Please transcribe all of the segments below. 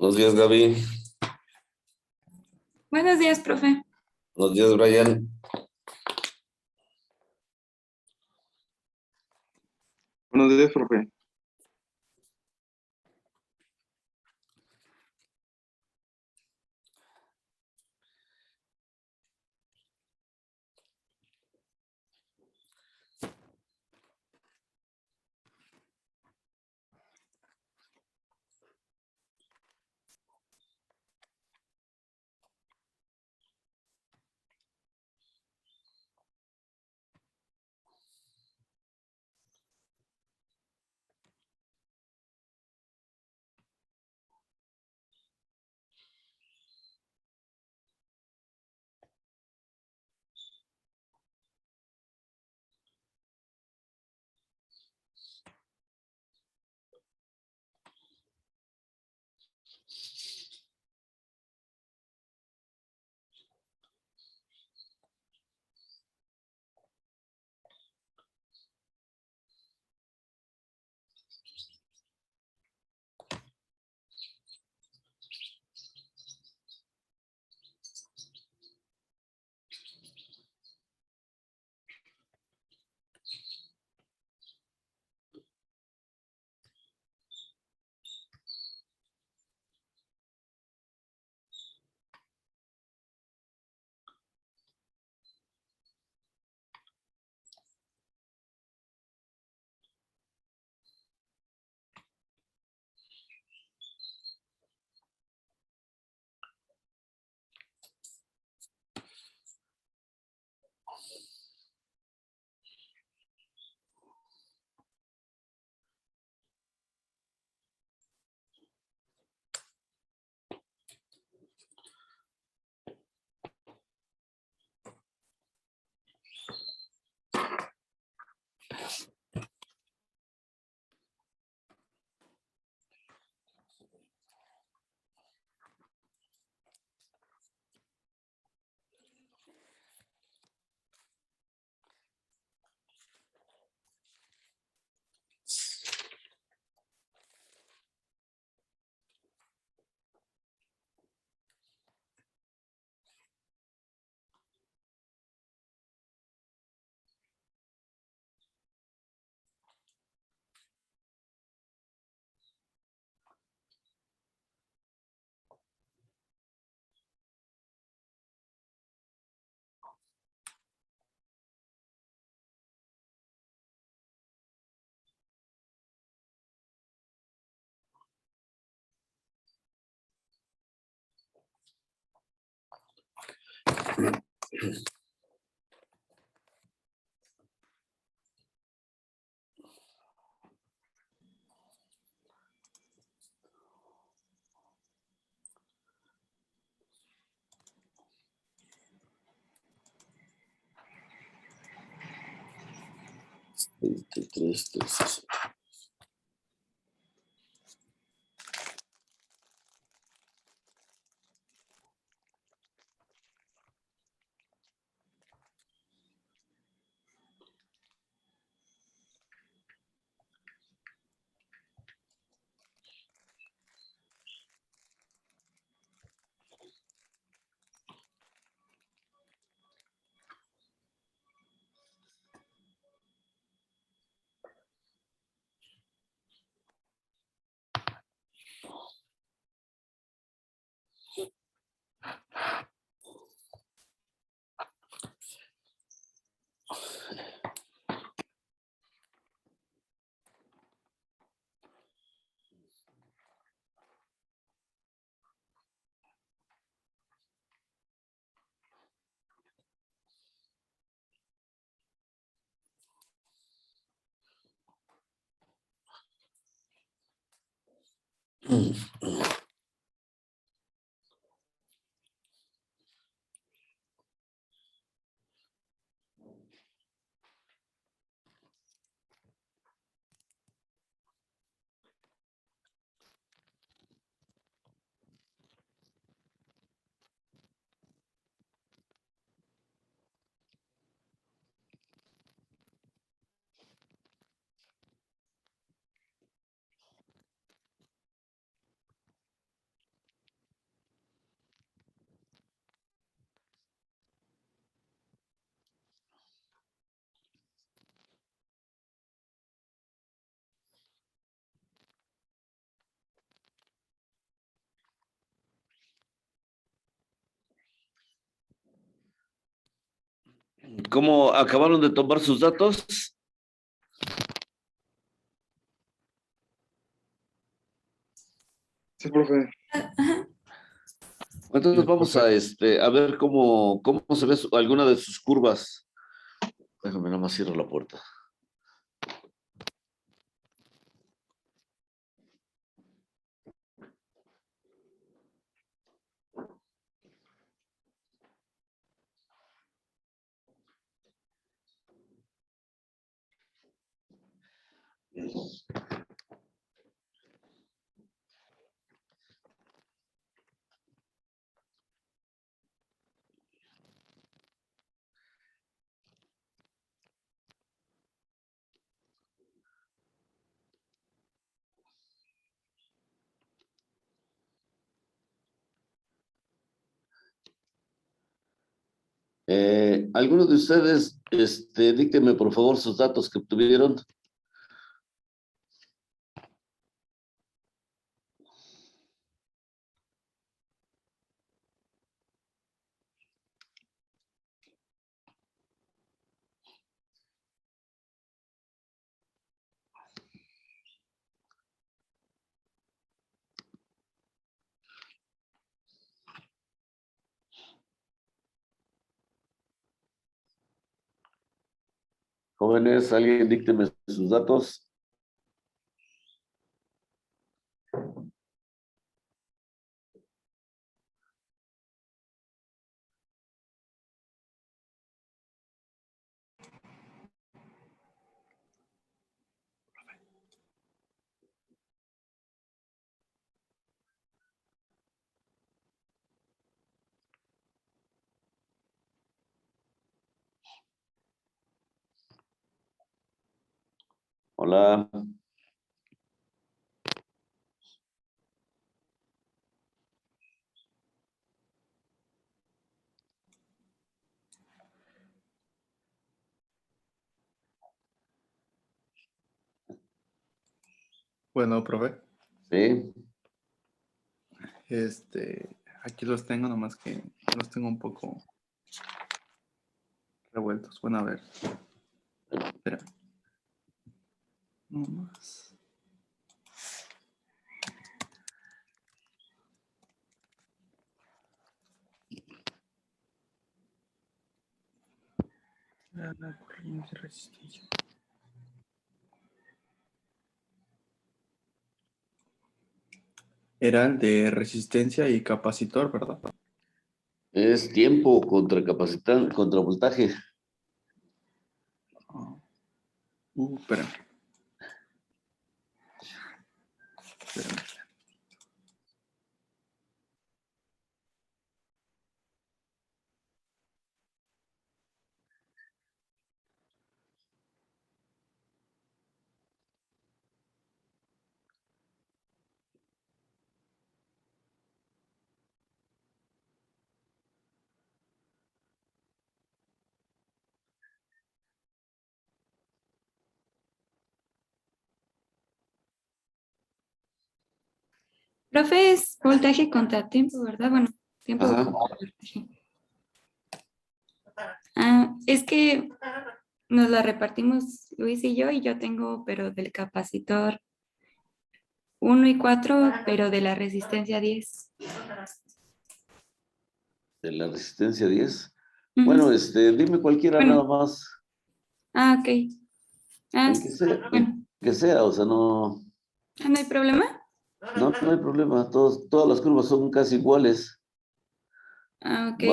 Buenos días, Gaby. Buenos días, profe. Buenos días, Brian. Buenos días, profe. ¿Cómo acabaron de tomar sus datos? Sí, profe. Entonces vamos Profe. a ver cómo se ve alguna de sus curvas. Déjame nomás cierro la puerta. ¿Alguno de ustedes, dícteme por favor sus datos que obtuvieron? Jóvenes, alguien dícteme sus datos. Hola. Bueno, profe, Sí. aquí los tengo, nomás que los tengo un poco revueltos. Bueno, a ver. Espera. No más. La corriente y resistencia. Era el de resistencia y capacitor, ¿verdad? Es tiempo contra contra voltaje. Ah. Espérame. Espérame. Profe, es voltaje contra tiempo, ¿verdad? Bueno, tiempo Ajá. contra voltaje. Ah, es que nos la repartimos Luis y yo tengo, pero del capacitor 1 y 4, pero de la resistencia 10. De la resistencia 10. Ujú. Bueno, dime cualquiera Bueno. nada más. Ah, ok. Ah, El que sea, bueno. o sea, no, Ah, ¿no hay problema? no hay problema. Todas las curvas son casi iguales. Ah, ok.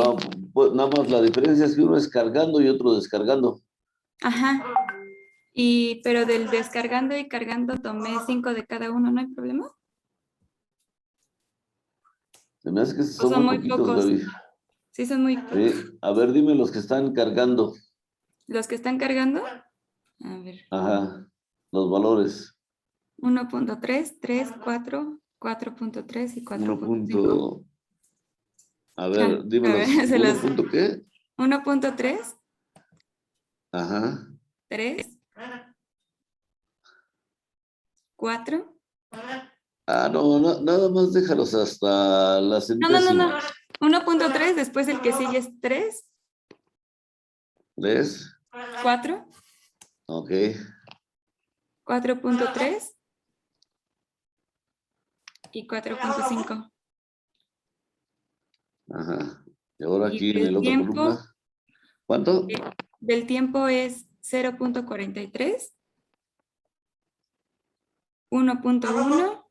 Pues, nada más la diferencia es que uno es cargando y otro descargando. Ajá. Pero del descargando y cargando tomé 5 de cada uno, ¿no hay problema? Se me hace que ¿O son son muy muy poquitos, pocos? Gaby. Sí, son muy pocos. Sí. A ver, dime los que están cargando. ¿Los que están cargando? A ver. Ajá. Los valores. 1.3, 3, 4, 4.3 y 1 4.5. punto. A ver, dime A ver, los. se los... 1 punto qué. 1.3, Ajá. 3, 4. Ah, no, nada más déjalos hasta la No. centésima. 1.3, después el que sigue es 3, ¿Ves? 4, Ok. 4.3 y 4.5. Ajá. Y ahora Y aquí en del la otra tiempo, columna. ¿Cuánto? del tiempo es 0.43, 1.1,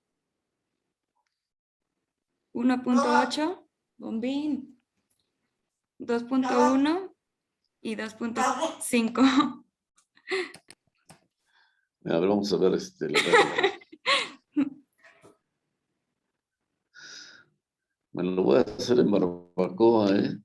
1.8, bombín, 2.1 y 2.5. A ver, vamos a ver la regla. Me lo voy a hacer en barbacoa, ¿eh?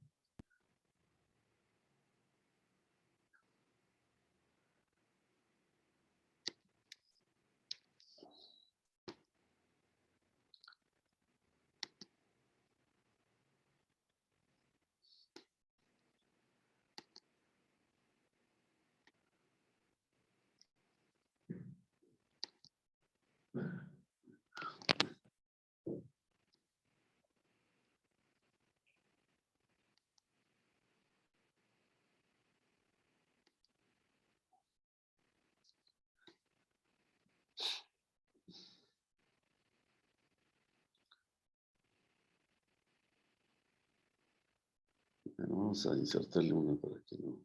Bueno, vamos a insertarle una para que no.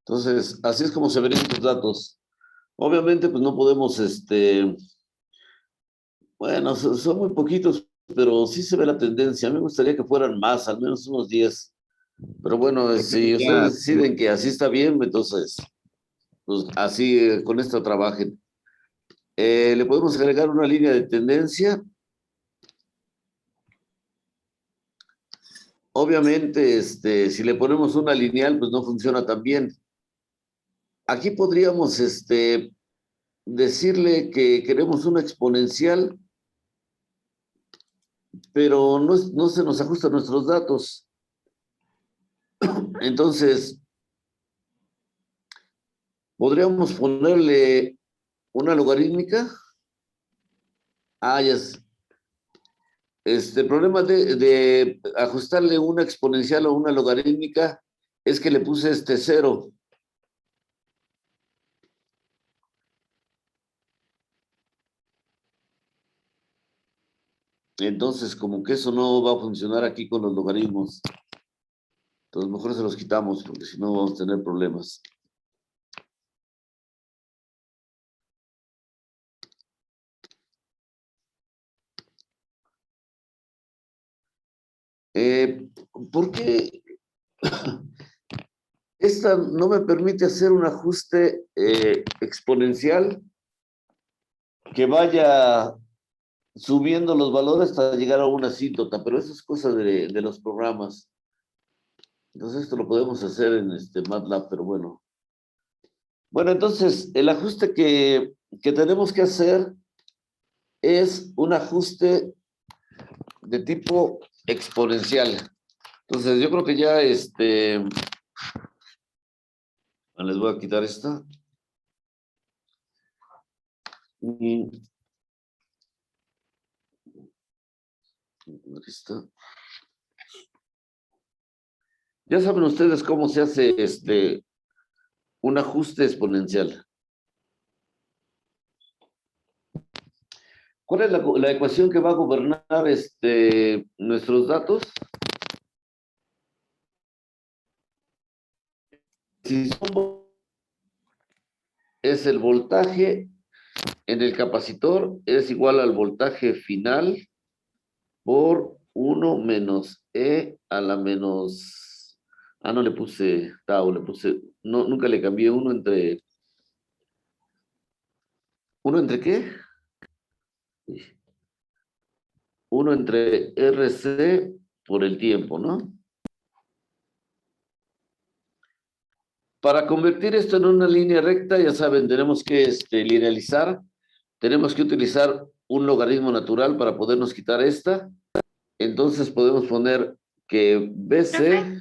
Entonces, así es como se verían tus datos. Obviamente, pues no podemos, bueno, son muy poquitos, pero sí se ve la tendencia. A mí me gustaría que fueran más, al menos unos 10. Pero bueno, si Ya, ustedes deciden que así está bien, entonces, pues así con esto trabajen. Le podemos agregar una línea de tendencia. Obviamente, si le ponemos una lineal, pues no funciona tan bien. Aquí podríamos, decirle que queremos una exponencial, pero no se nos ajustan nuestros datos. Entonces, podríamos ponerle una logarítmica. Ah, ya es. El problema de ajustarle una exponencial o una logarítmica es que le puse cero. Entonces, como que eso no va a funcionar aquí con los logaritmos. Entonces, mejor se los quitamos porque si no vamos a tener problemas. ¿Por qué esta no me permite hacer un ajuste exponencial que vaya subiendo los valores hasta llegar a una asíntota? Pero eso es cosa de los programas. Entonces esto lo podemos hacer en MATLAB, pero bueno. Bueno, entonces el ajuste que tenemos que hacer es un ajuste de tipo exponencial. Entonces yo creo que ya les voy a quitar esta. Y aquí está. Ya saben ustedes cómo se hace un ajuste exponencial. ¿Cuál es la ecuación que va a gobernar nuestros datos? Si es el voltaje en el capacitor es igual al voltaje final por 1 menos E a la menos... Ah, no le puse tau, le puse... No, nunca le cambié uno entre... ¿Uno entre qué? Uno entre RC por el tiempo, ¿no? Para convertir esto en una línea recta, ya saben, tenemos que linealizar, tenemos que utilizar un logaritmo natural para podernos quitar esta. Entonces podemos poner que BC...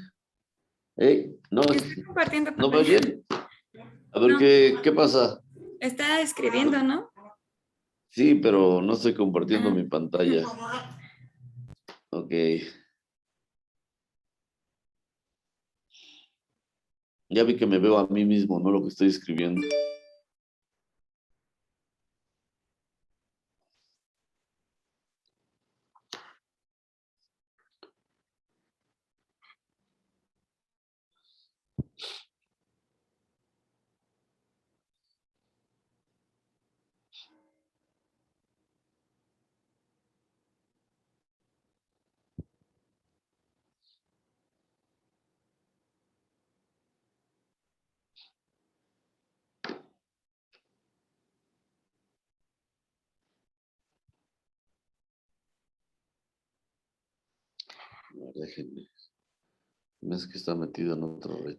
no, Estoy compartiendo ¿no me pantalla. oyen? A ver, No. ¿qué pasa? Está escribiendo, ¿no? Sí, pero no estoy compartiendo Ah. mi pantalla. Ok. Ya vi que me veo a mí mismo, no lo que estoy escribiendo. A ver, déjenme. Es que está metido en otra red.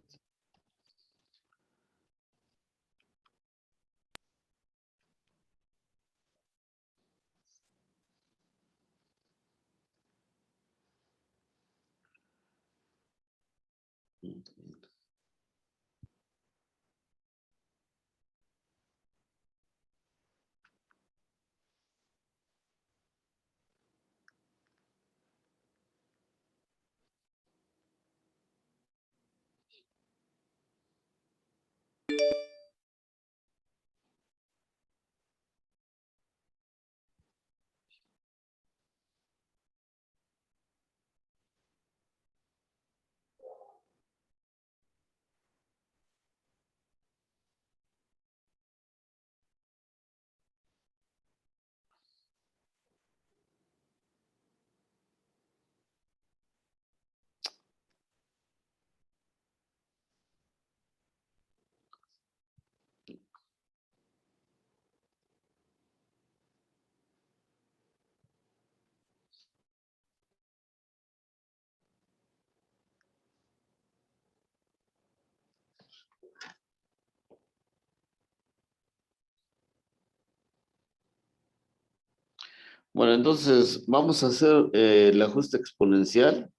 Bueno, entonces vamos a hacer el ajuste exponencial,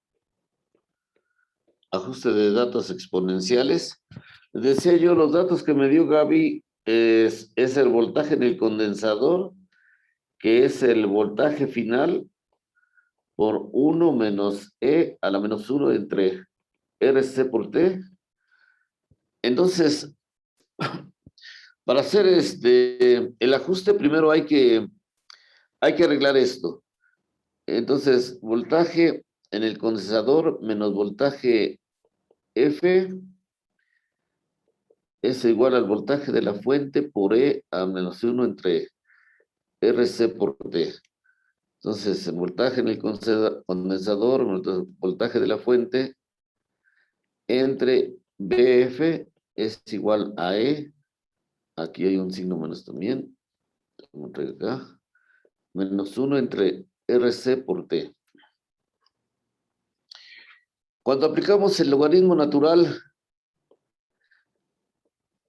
ajuste de datos exponenciales. Decía yo, los datos que me dio Gaby es el voltaje en el condensador, que es el voltaje final por 1 menos E a la menos 1 entre RC por T. Entonces, para hacer el ajuste, primero hay que arreglar esto. Entonces, voltaje en el condensador menos voltaje F es igual al voltaje de la fuente por E a menos 1 entre RC por T. Entonces, el voltaje en el condensador, voltaje de la fuente, entre BF es igual a E. Aquí hay un signo menos también. Vamos a acá. Menos 1 entre RC por T. Cuando aplicamos el logaritmo natural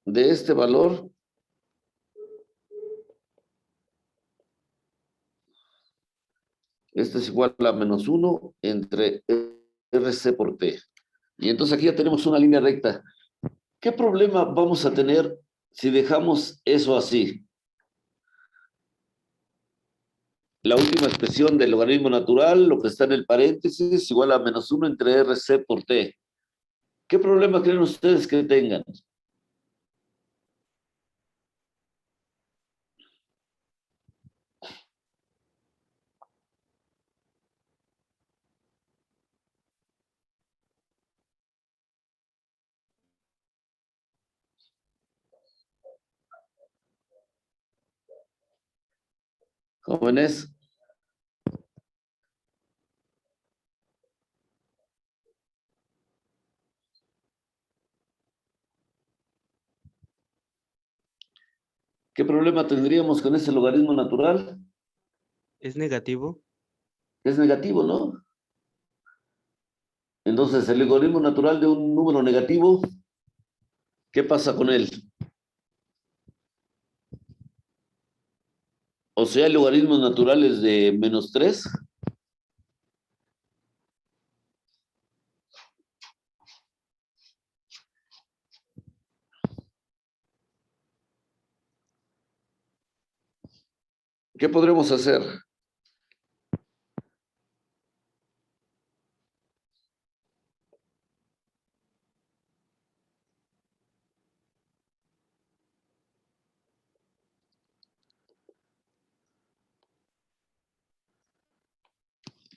de este valor, este es igual a menos 1 entre RC por T. Y entonces aquí ya tenemos una línea recta. ¿Qué problema vamos a tener si dejamos eso así? La última expresión del logaritmo natural, lo que está en el paréntesis, es igual a menos 1 entre RC por T. ¿Qué problema creen ustedes que tengan? Jóvenes, ¿qué problema tendríamos con ese logaritmo natural? ¿Es negativo? Es negativo, ¿no? Entonces, el logaritmo natural de un número negativo ¿Qué pasa con él? O sea, logaritmos naturales de -3. ¿Qué podremos hacer?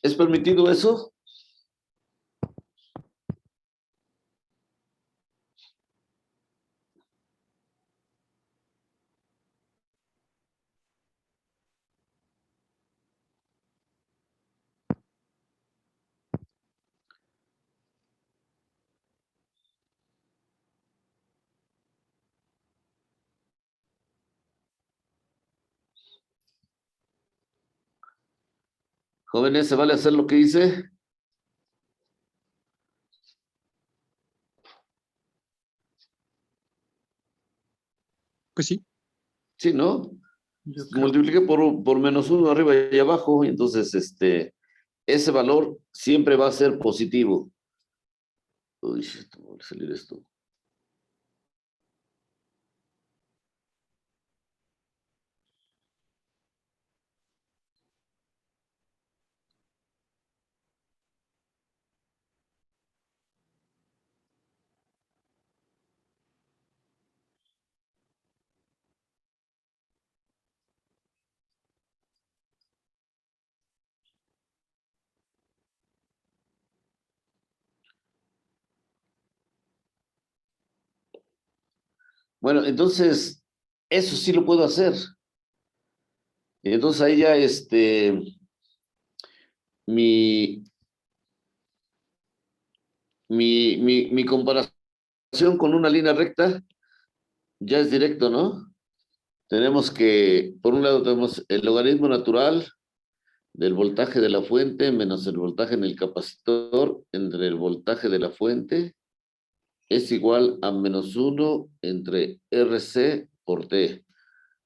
¿Es permitido eso? Jóvenes, ¿se vale hacer lo que hice? Pues sí. Sí, ¿no? Yo creo. Multipliqué por -1 arriba y abajo, y entonces ese valor siempre va a ser positivo. Uy, va a salir esto. Bueno, entonces, eso sí lo puedo hacer. Y entonces ahí ya mi, mi comparación con una línea recta ya es directo, ¿no? Tenemos que, por un lado tenemos el logaritmo natural del voltaje de la fuente menos el voltaje en el capacitor entre el voltaje de la fuente es igual a -1 entre RC por T.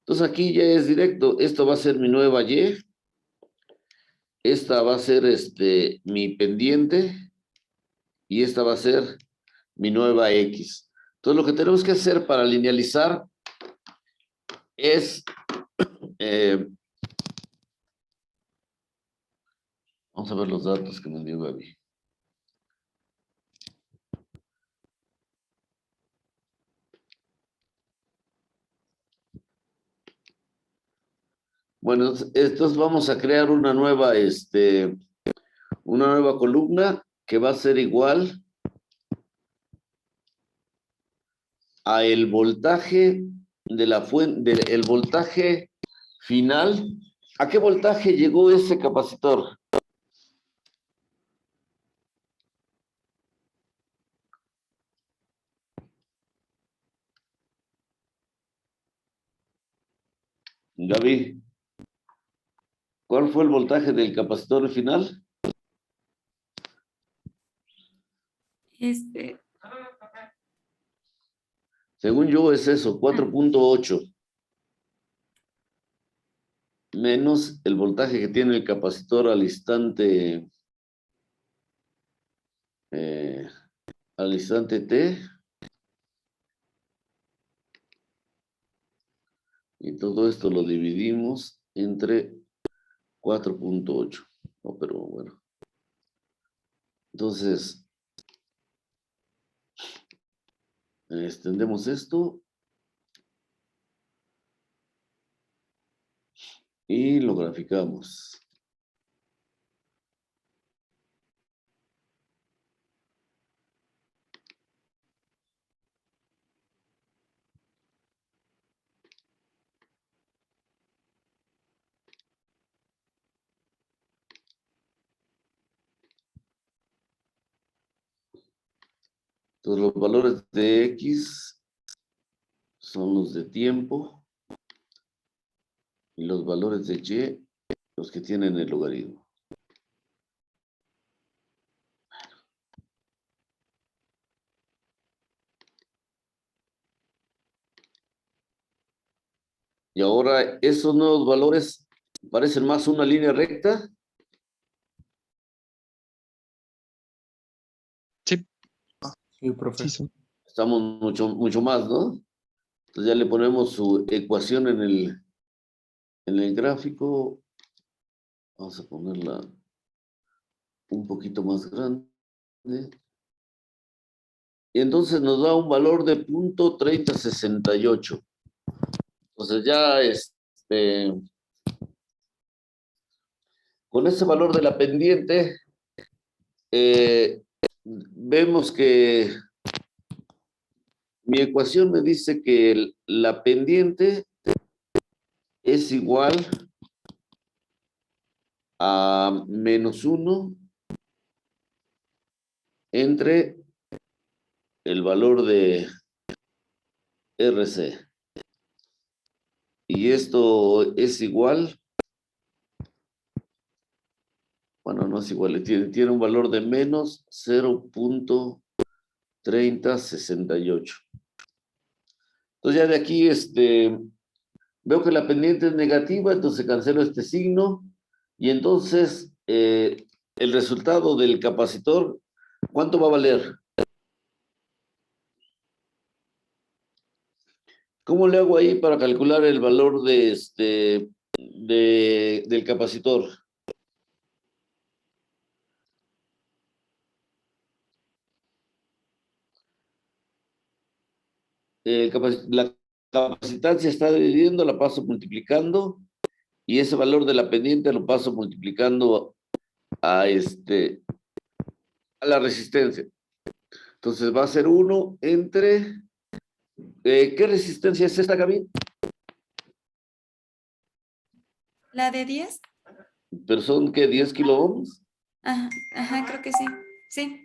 Entonces aquí ya es directo. Esto va a ser mi nueva Y. Esta va a ser mi pendiente. Y esta va a ser mi nueva X. Entonces lo que tenemos que hacer para linealizar es... vamos a ver los datos que me dio Gaby. Bueno, entonces vamos a crear una nueva columna que va a ser igual a el voltaje de la fuente, el voltaje final. ¿A qué voltaje llegó ese capacitor? Gaby, ¿cuál fue el voltaje del capacitor final? Según yo es eso, 4.8 menos el voltaje que tiene el capacitor al instante T, y todo esto lo dividimos entre 4.8. No, pero bueno. Entonces, extendemos esto y lo graficamos. Entonces, los valores de X son los de tiempo y los valores de Y los que tienen el logaritmo. Y ahora esos nuevos valores parecen más una línea recta. Sí, Sí, profe. sí son. Estamos mucho más, ¿no? Entonces ya le ponemos su ecuación en el gráfico. Vamos a ponerla un poquito más grande. Y entonces nos da un valor de 0.3068. Entonces ya con ese valor de la pendiente, vemos que mi ecuación me dice que la pendiente es igual a -1 entre el valor de RC. Y esto es igual, bueno, no es igual, tiene un valor de menos 0.3068. Entonces ya de aquí veo que la pendiente es negativa, entonces cancelo este signo y entonces el resultado del capacitor, ¿cuánto va a valer? ¿Cómo le hago ahí para calcular el valor del capacitor? La capacitancia está dividiendo, la paso multiplicando y ese valor de la pendiente lo paso multiplicando a, a la resistencia. Entonces va a ser 1 entre... ¿qué resistencia es esta, Gaby? ¿La de 10? ¿Pero son qué? ¿10 kilo ohms? Ajá, creo que sí. Sí.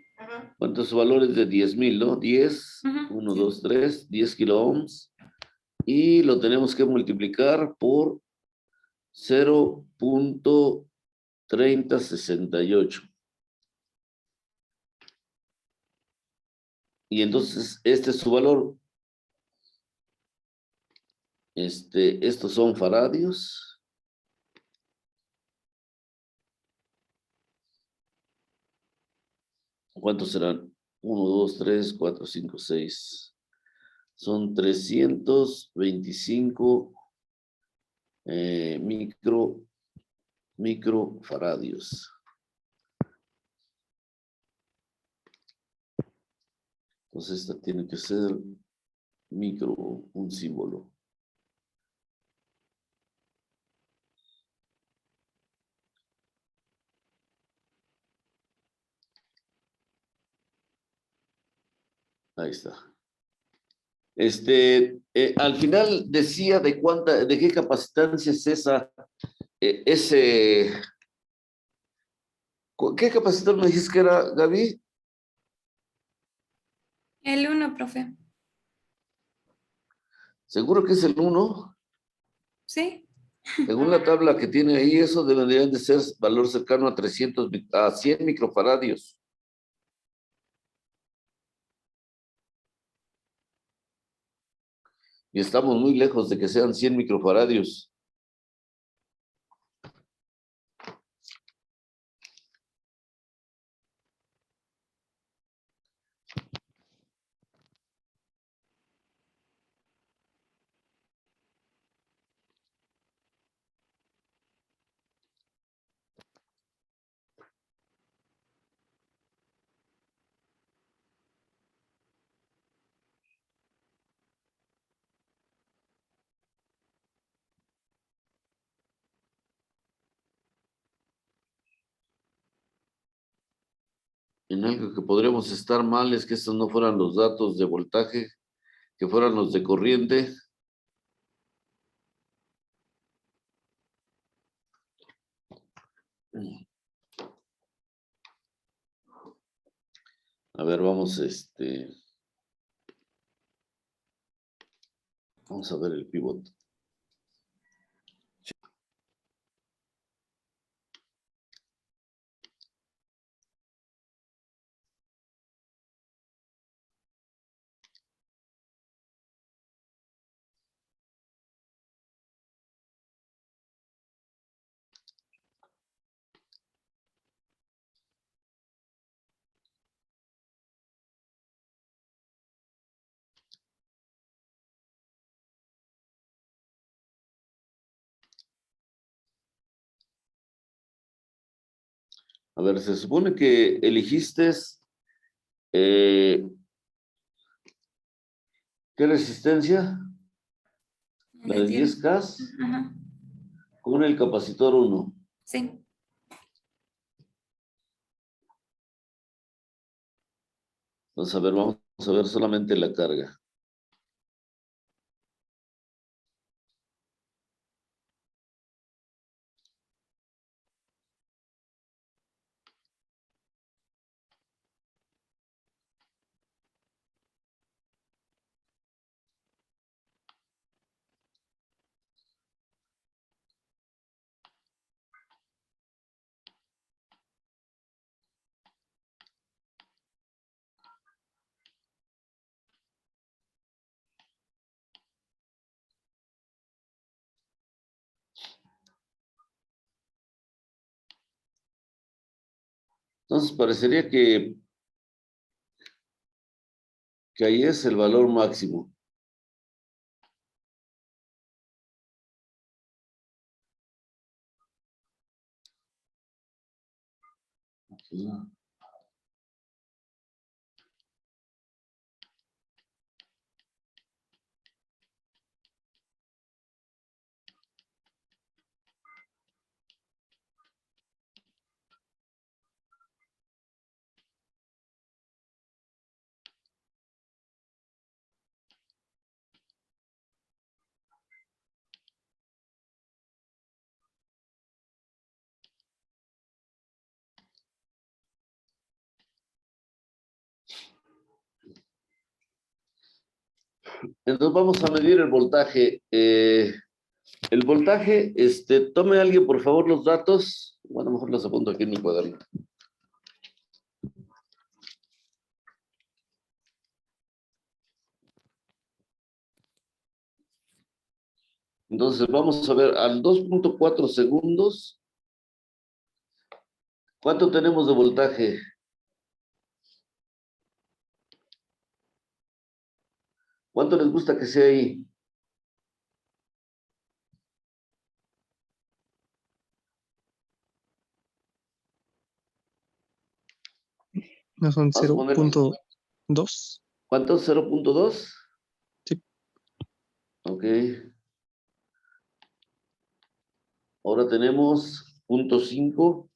¿Cuántos su valor es de 10,000, no? 10, Ujú, 1, sí. 2, 3, 10 kilo ohms. Y lo tenemos que multiplicar por 0.3068. Y entonces este es su valor. Estos son faradios. ¿Cuántos serán? 1, 2, 3, 4, 5, 6. Son 325 microfaradios. Entonces esta tiene que ser micro, un símbolo. Ahí está. Al final decía de qué capacitancia es esa, ¿qué capacitor me dijiste que era, Gaby? El 1, profe. Seguro que es el 1. Sí. Según la tabla que tiene ahí, eso deberían de ser valor cercano a 100 microfaradios. Y estamos muy lejos de que sean 100 microfaradios. En algo que podríamos estar mal es que estos no fueran los datos de voltaje, que fueran los de corriente. A ver, vamos a ver el pivot. A ver, se supone que eligiste ¿qué resistencia? La de 10K Ajá, con el capacitor 1. sí. Entonces, a ver, vamos a ver solamente la carga. Entonces, parecería que ahí es el valor máximo. Aquí. Entonces vamos a medir el voltaje. El voltaje, tome alguien por favor los datos. Bueno, mejor los apunto aquí en mi cuaderno. Entonces vamos a ver al 2.4 segundos. ¿Cuánto tenemos de voltaje? ¿Cuánto les gusta que sea ahí? No son Vamos a poner, 0.2. ¿cuánto? ¿0.2? Sí. Ok. Ahora tenemos 0.5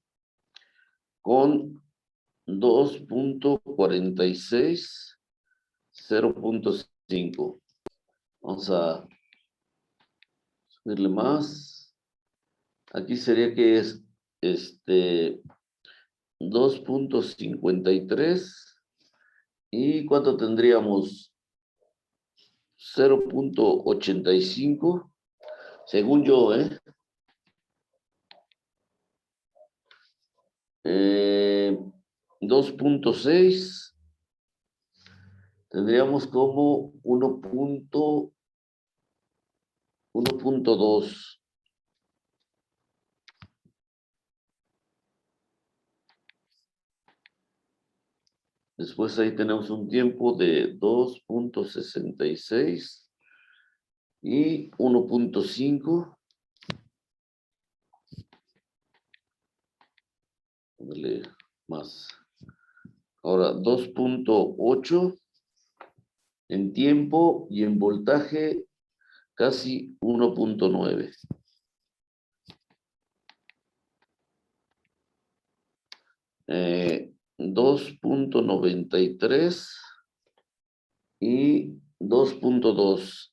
con 2.46, 0.5. Vamos a subirle más. Aquí sería que es 2.53. ¿Y cuánto tendríamos? 0.85. Según yo, 2.6. Tendríamos como 1.2. Después ahí tenemos un tiempo de 2.66 y 1.5. Dale más. Ahora 2.8 en tiempo y en voltaje casi 1.9. 2.93 y 2.2.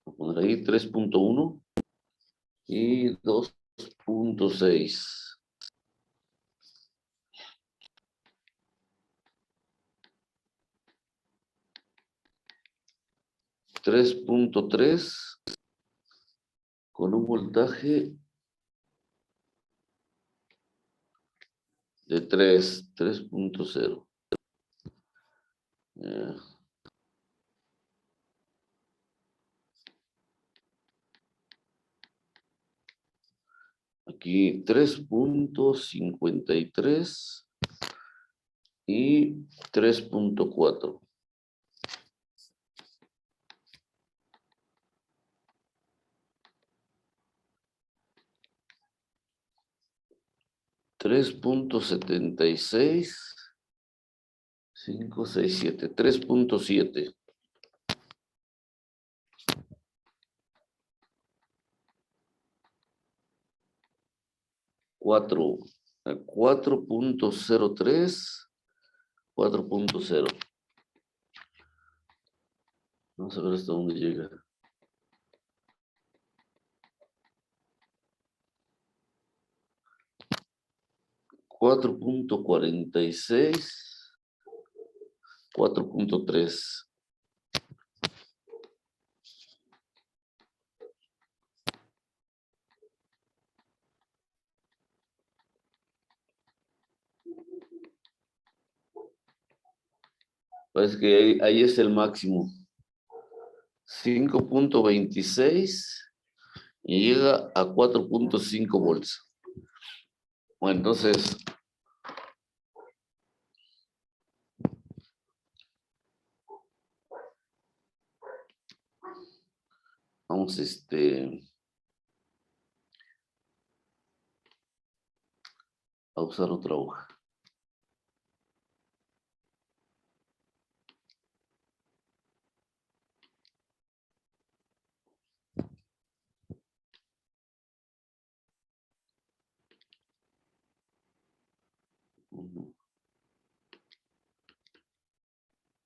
Voy a poner ahí 3.1 y 2.6. 3.3 con un voltaje de 3.0. Aquí 3.53 y 3.4. $3.76, 5, 6, 7, 3.7. 4.03, 4.0. Vamos a ver hasta dónde llega. 4.46, 4.3. Parece que ahí es el máximo. 5.26 y llega a 4.5 volts. Bueno, entonces vamos a usar otra hoja.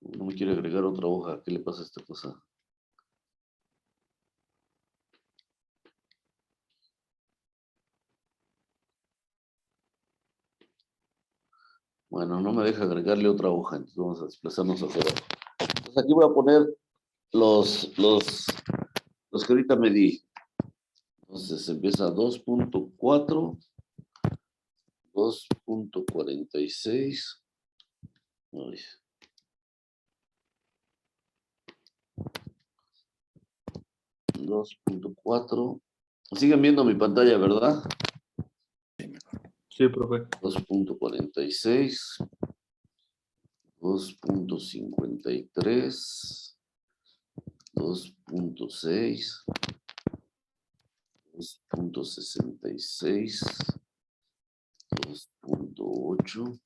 No me quiere agregar otra hoja. ¿Qué le pasa a esta cosa? Bueno, no me deja agregarle otra hoja, entonces vamos a desplazarnos hacia abajo. Entonces aquí voy a poner los que ahorita medí. Entonces empieza 2.4, 2.46. 2.4. Siguen viendo mi pantalla, ¿verdad? Sí, profe. 2.46, 2.53, 2.6, 2.66, 2.8,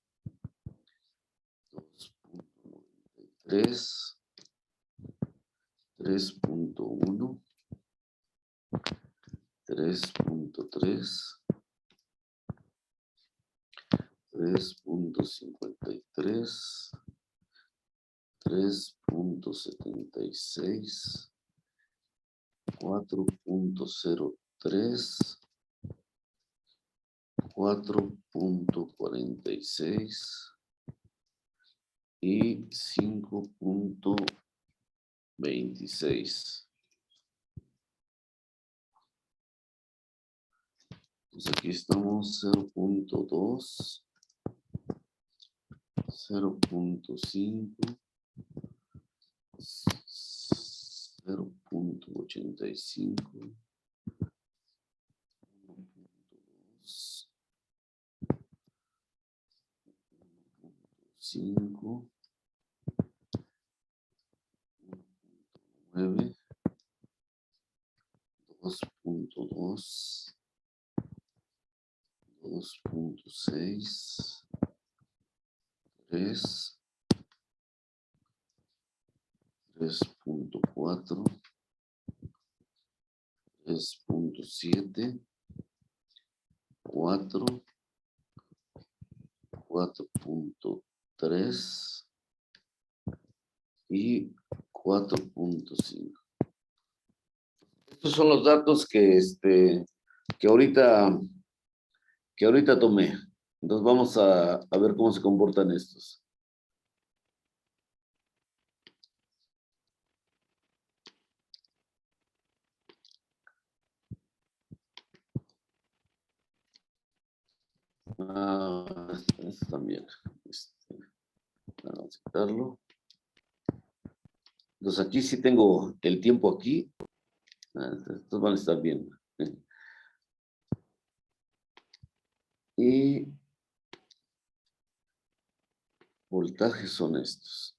2.93, 3.1, 3.3, 3.53, 3.76, 4.03, 4.46 y 5.26. Entonces aquí estamos 0.2, 0.5, 0.85, 5, 9, 2.2, 2.6, 3, 3.4, 3.7, 4, 4.3 y 4.5. Estos son los datos que ahorita tomé. Entonces vamos a ver cómo se comportan estos. Esto también. Vamos a quitarlo. Entonces aquí sí tengo el tiempo aquí. Estos van a estar bien. Y voltajes son estos.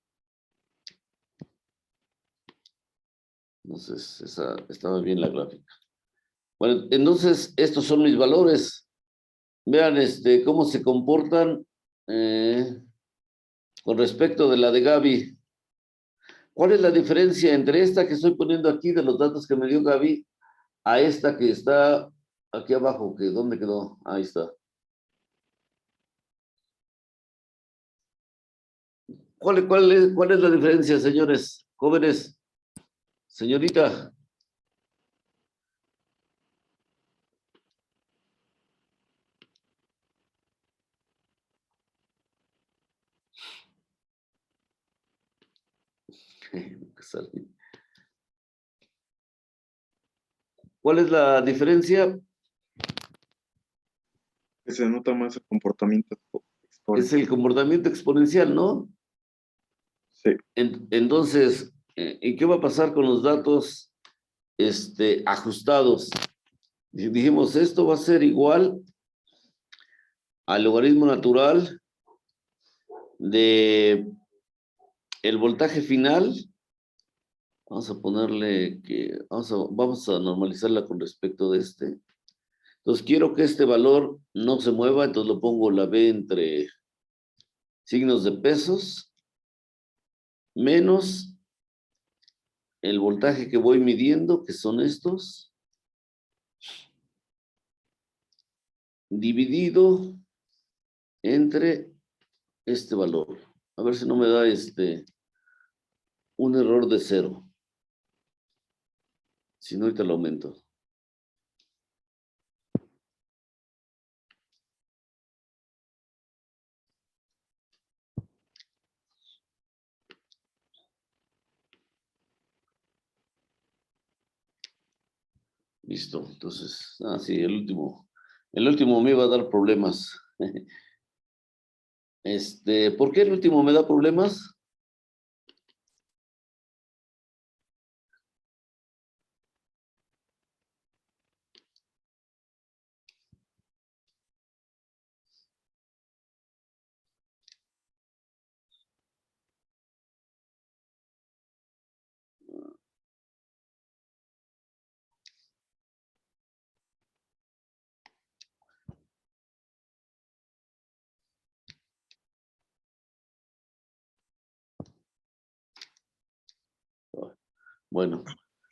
Entonces, estaba bien la gráfica. Bueno, entonces, estos son mis valores. Vean cómo se comportan con respecto de la de Gaby. ¿Cuál es la diferencia entre esta que estoy poniendo aquí de los datos que me dio Gaby a esta que está aquí abajo? ¿Dónde quedó? Ahí está. ¿Cuál es la diferencia, señores, jóvenes? Señorita. ¿Cuál es la diferencia? Que se nota más el comportamiento Es exponencial. el comportamiento exponencial, ¿no? Sí. Entonces, ¿y qué va a pasar con los datos ajustados? Dijimos, esto va a ser igual al logaritmo natural de el voltaje final. Vamos a ponerle que, vamos a normalizarla con respecto de este. Entonces, quiero que este valor no se mueva, entonces lo pongo la B entre signos de pesos, menos el voltaje que voy midiendo, que son estos, dividido entre este valor. A ver si no me da un error de 0. Si no, ahorita lo aumento. Listo. Entonces, sí, el último me iba a dar problemas. ¿Por qué el último me da problemas? Bueno,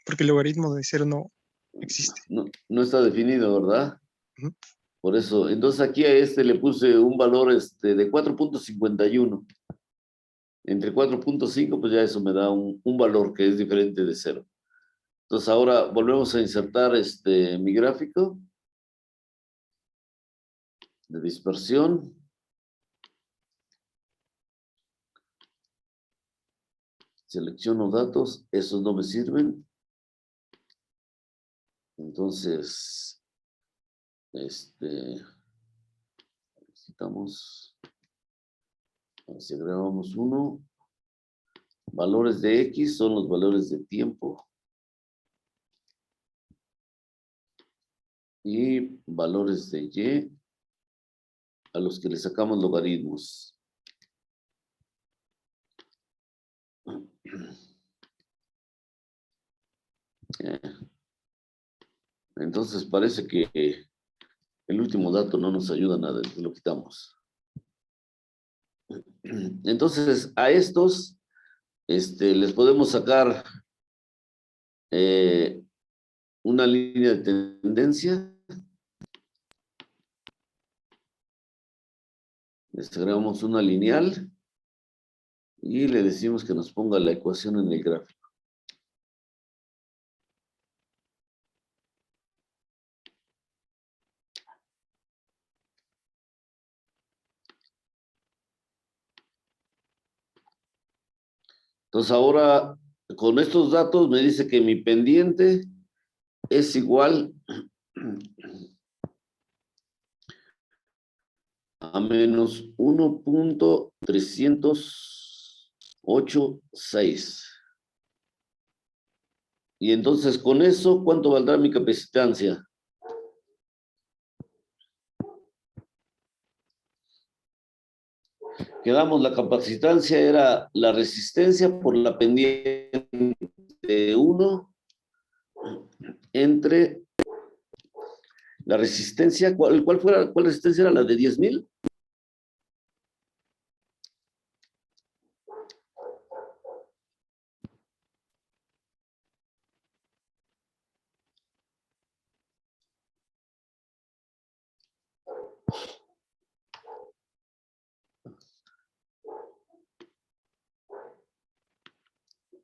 Porque el logaritmo de 0 no existe. no está definido, ¿verdad? Ujú. Por eso, entonces aquí a le puse un valor de 4.51. Entre 4.5, pues ya eso me da un valor que es diferente de 0. Entonces ahora volvemos a insertar mi gráfico de dispersión. Selecciono datos, esos no me sirven. Entonces, necesitamos, si agregamos uno, valores de X son los valores de tiempo. Y valores de Y a los que le sacamos logaritmos. Entonces parece que el último dato no nos ayuda nada, lo quitamos. Entonces a estos les podemos sacar una línea de tendencia. Les agregamos una lineal y le decimos que nos ponga la ecuación en el gráfico. Entonces ahora con estos datos me dice que mi pendiente es igual a menos 1.386. Y entonces con eso, ¿cuánto valdrá mi capacitancia? Quedamos, la capacitancia era la resistencia por la pendiente 1 entre la resistencia, ¿cuál resistencia era? ¿La de 10,000?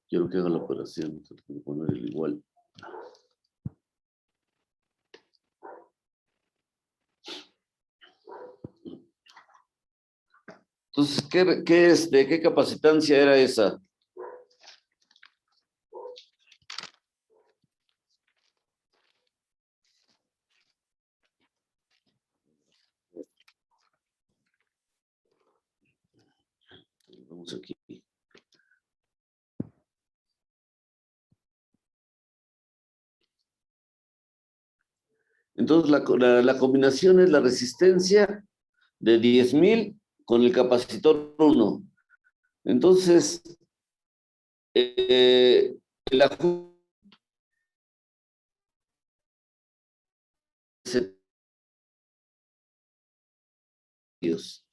Quiero que haga la operación, tengo que poner el igual. Entonces, ¿qué capacitancia era esa? Vamos aquí. Entonces, la combinación es la resistencia de 10,000 con el capacitor 1. Entonces, el ajuste Dios.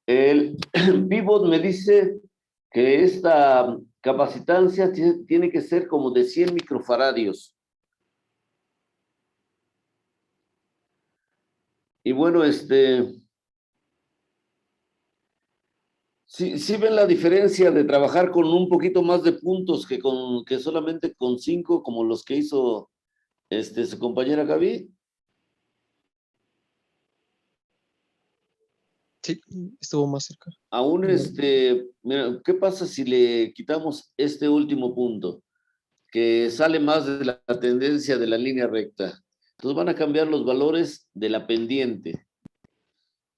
El pivot me dice que esta capacitancia tiene que ser como de 100 microfaradios. Y bueno, sí ven la diferencia de trabajar con un poquito más de puntos que solamente con 5, como los que hizo su compañera Gaby. Sí, estuvo más cerca. Aún mira, ¿qué pasa si le quitamos este último punto? Que sale más de la tendencia de la línea recta. Entonces van a cambiar los valores de la pendiente.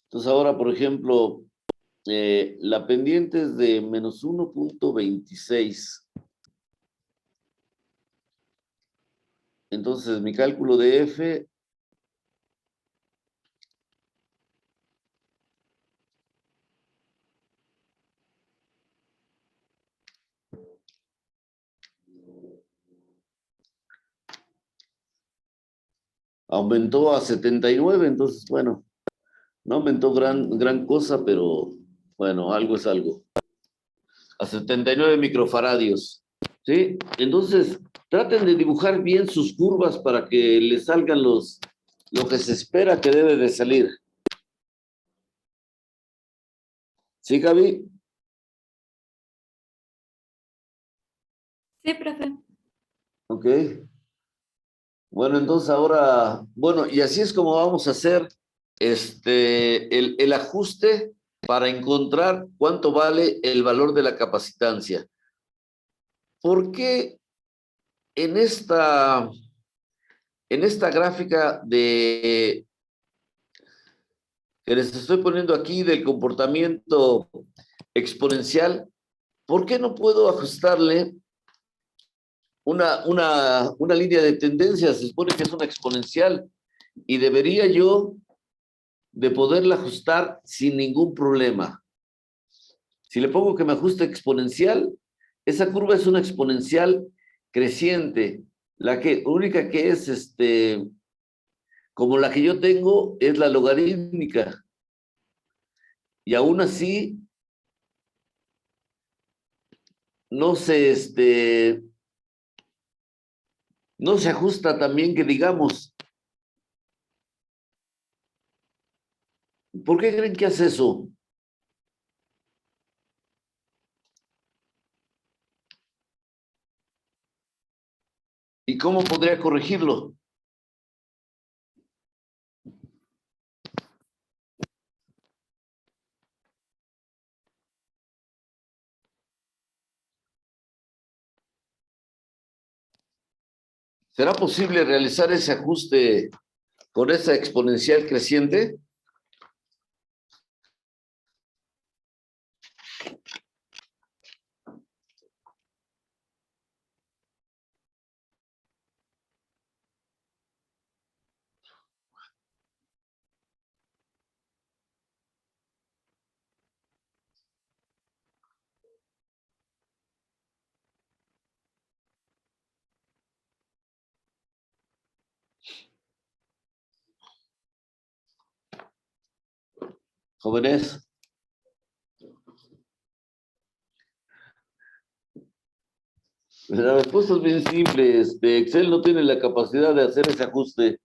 Entonces ahora, por ejemplo, la pendiente es de menos 1,26. Entonces mi cálculo de F aumentó a 79, entonces bueno, no aumentó gran cosa, pero bueno, algo es algo. A 79 microfaradios. ¿Sí? Entonces, traten de dibujar bien sus curvas para que les salgan lo que se espera que debe de salir. ¿Sí, Gaby? Sí, profe. Ok. Bueno, entonces ahora, bueno, y así es como vamos a hacer el ajuste para encontrar cuánto vale el valor de la capacitancia. ¿Por qué en esta gráfica que les estoy poniendo aquí del comportamiento exponencial, ¿por qué no puedo ajustarle una línea de tendencia? Se supone que es una exponencial y debería yo de poderla ajustar sin ningún problema. Si le pongo que me ajuste exponencial, esa curva es una exponencial creciente. La única que es como la que yo tengo es la logarítmica. Y aún así no no se ajusta también, que digamos. ¿Por qué creen que hace eso? ¿Y cómo podría corregirlo? ¿Será posible realizar ese ajuste con esa exponencial creciente. Jóvenes, la respuesta es bien simple. Excel no tiene la capacidad de hacer ese ajuste.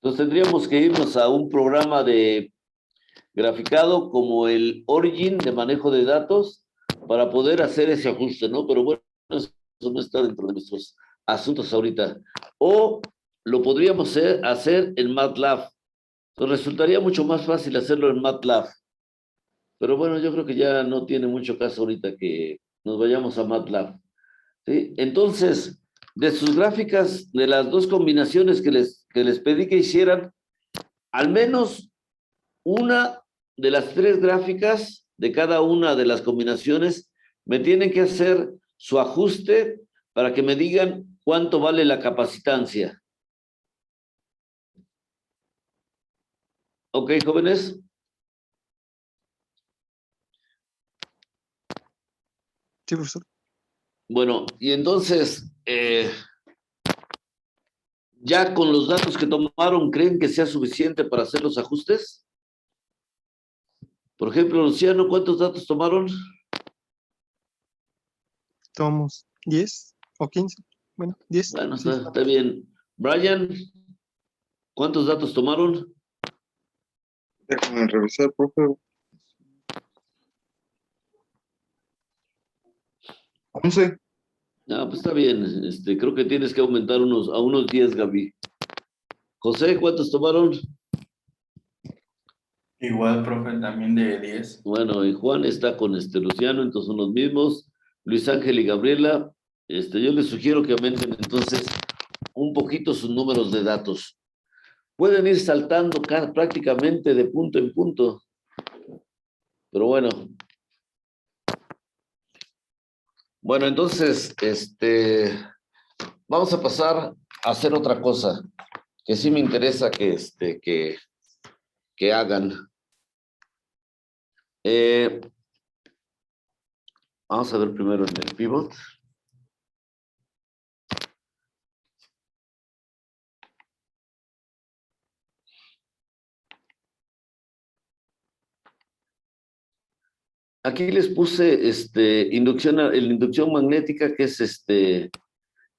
Entonces tendríamos que irnos a un programa de graficado como el Origin de manejo de datos para poder hacer ese ajuste, ¿no? Pero bueno, eso no está dentro de nuestros asuntos ahorita. O lo podríamos hacer en MATLAB. Entonces resultaría mucho más fácil hacerlo en MATLAB. Pero bueno, yo creo que ya no tiene mucho caso ahorita que nos vayamos a MATLAB. ¿Sí? Entonces, de sus gráficas, de las dos combinaciones que les pedí que hicieran, al menos una de las tres gráficas de cada una de las combinaciones me tienen que hacer su ajuste para que me digan cuánto vale la capacitancia. ¿Ok, jóvenes? Sí, profesor. Bueno, y entonces, ya con los datos que tomaron, ¿creen que sea suficiente para hacer los ajustes? Por ejemplo, Luciano, ¿cuántos datos tomaron? Tomamos 10 o 15. Bueno, 10. Bueno, Sí. está bien. Brian, ¿cuántos datos tomaron? Déjame revisar, profe. 11. Ah, pues está bien. Creo que tienes que aumentar a unos 10, Gaby. José, ¿cuántos tomaron? Igual, profe, también de 10. Bueno, y Juan está con Luciano, entonces son los mismos. Luis Ángel y Gabriela, yo les sugiero que aumenten entonces un poquito sus números de datos. Pueden ir saltando prácticamente de punto en punto, pero bueno. Bueno, entonces, vamos a pasar a hacer otra cosa que sí me interesa que hagan. Vamos a ver primero en el pivot. Aquí les puse inducción magnética, que es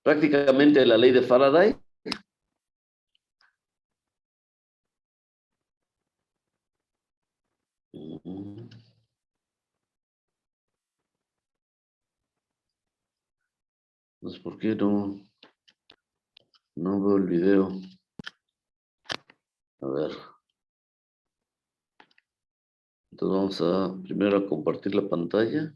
prácticamente la ley de Faraday. No sé por qué no veo el video. A ver. Entonces vamos primero a compartir la pantalla.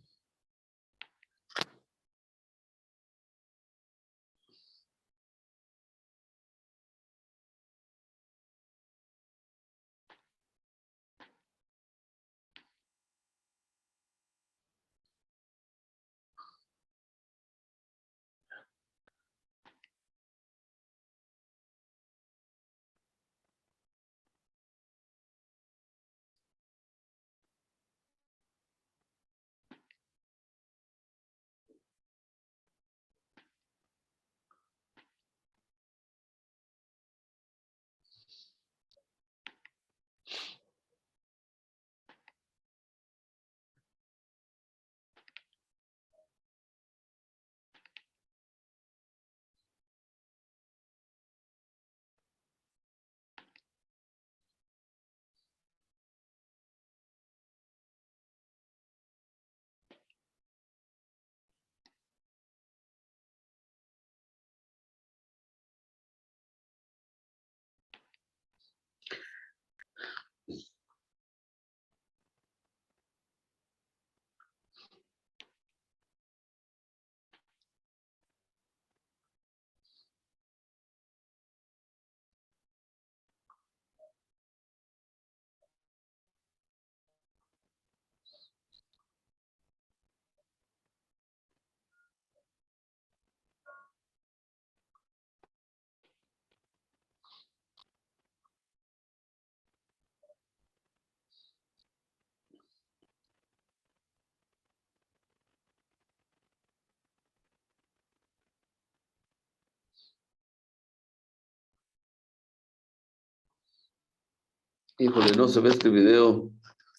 Híjole, no se ve este video.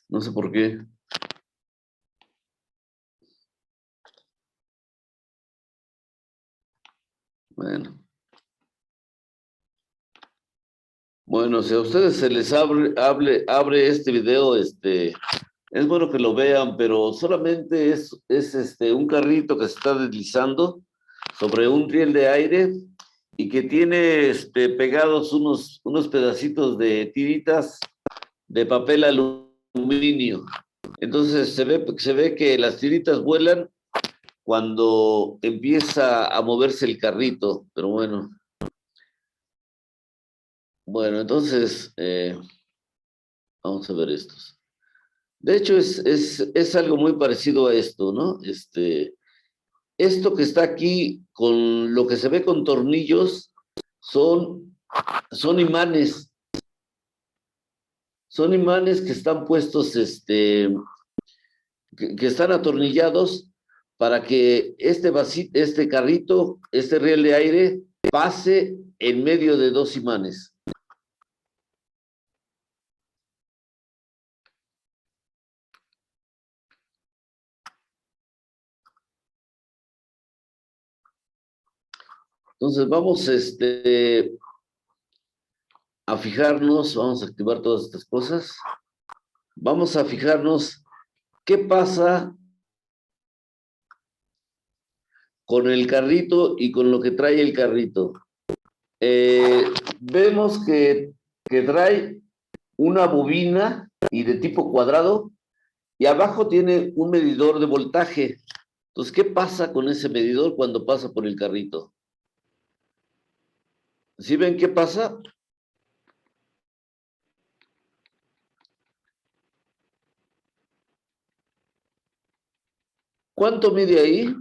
No sé por qué. Bueno. Bueno, si a ustedes se les abre este video, es bueno que lo vean, pero solamente es un carrito que se está deslizando sobre un riel de aire y que tiene pegados unos pedacitos de tiritas de papel aluminio. Entonces se ve que las tiritas vuelan cuando empieza a moverse el carrito, pero bueno. Bueno, entonces vamos a ver estos. De hecho, es algo muy parecido a esto, ¿no? Esto que está aquí, con lo que se ve con tornillos, son imanes. Son imanes que están puestos, que están atornillados para que este carrito, este riel de aire, pase en medio de dos imanes. Entonces vamos a fijarnos, vamos a activar todas estas cosas. Vamos a fijarnos qué pasa con el carrito y con lo que trae el carrito. Vemos que trae una bobina y de tipo cuadrado y abajo tiene un medidor de voltaje. Entonces, ¿qué pasa con ese medidor cuando pasa por el carrito? ¿Sí ven qué pasa? ¿Cuánto mide ahí?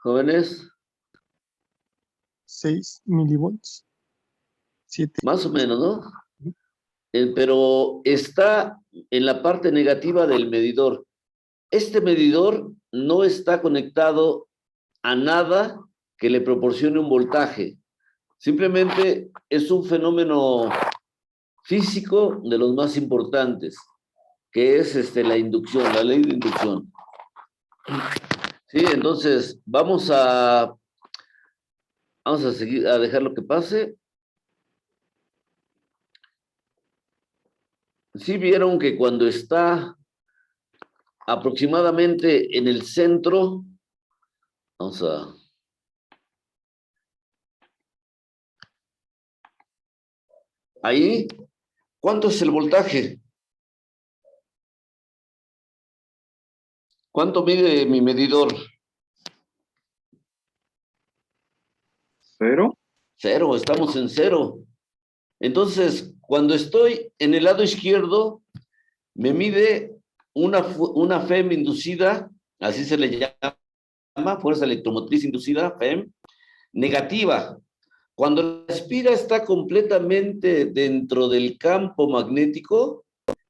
Jóvenes, 6 milivolts. 7. más o menos, ¿no? Pero está en la parte negativa del medidor. Este medidor no está conectado a nada que le proporcione un voltaje. Simplemente es un fenómeno físico de los más importantes, que es la inducción, la ley de inducción. Sí, entonces vamos a seguir, a dejar lo que pase. Sí vieron que cuando está aproximadamente en el centro, vamos a... Ahí, ¿cuánto es el voltaje? ¿Cuánto mide mi medidor? 0. Cero, estamos en cero. Entonces, cuando estoy en el lado izquierdo, me mide una FEM inducida, así se le llama, fuerza electromotriz inducida, FEM, negativa. Cuando la espira está completamente dentro del campo magnético,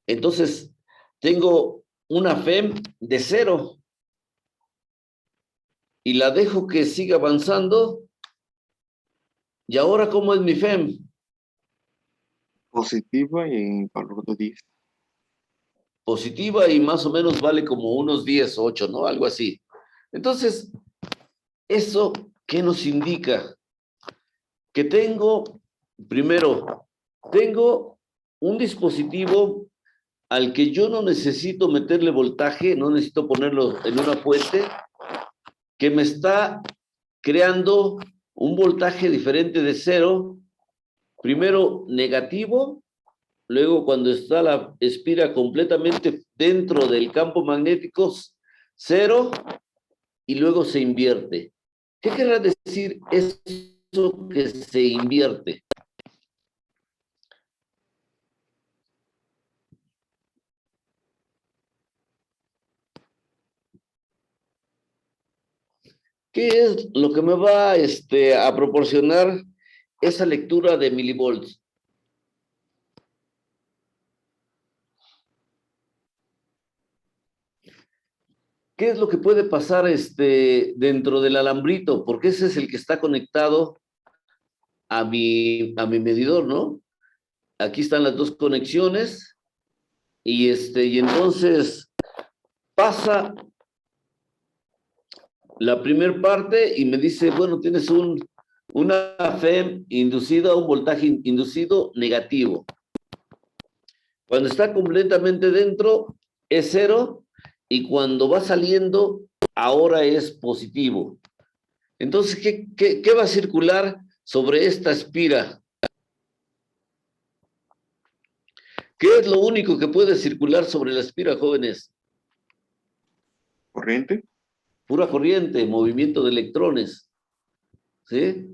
entonces tengo una FEM de 0 y la dejo que siga avanzando. ¿Y ahora cómo es mi FEM? Positiva y en valor de 10. Positiva y más o menos vale como unos 10, 8, ¿no? Algo así. Entonces, ¿eso qué nos indica? Que primero, tengo un dispositivo al que yo no necesito meterle voltaje, no necesito ponerlo en una fuente, que me está creando un voltaje diferente de 0, primero negativo, luego cuando está la espira completamente dentro del campo magnético, 0, y luego se invierte. ¿Qué querrá decir eso que se invierte? ¿Qué es lo que me va a proporcionar esa lectura de milivolts? ¿Qué es lo que puede pasar dentro del alambrito? Porque ese es el que está conectado a mi medidor, ¿no? Aquí están las dos conexiones y entonces pasa la primera parte y me dice, bueno, tienes una FEM inducida, un voltaje inducido negativo. Cuando está completamente dentro es 0 y cuando va saliendo ahora es positivo. Entonces, ¿qué va a circular sobre esta espira? ¿Qué es lo único que puede circular sobre la espira, jóvenes? Corriente. Pura corriente, movimiento de electrones, ¿sí?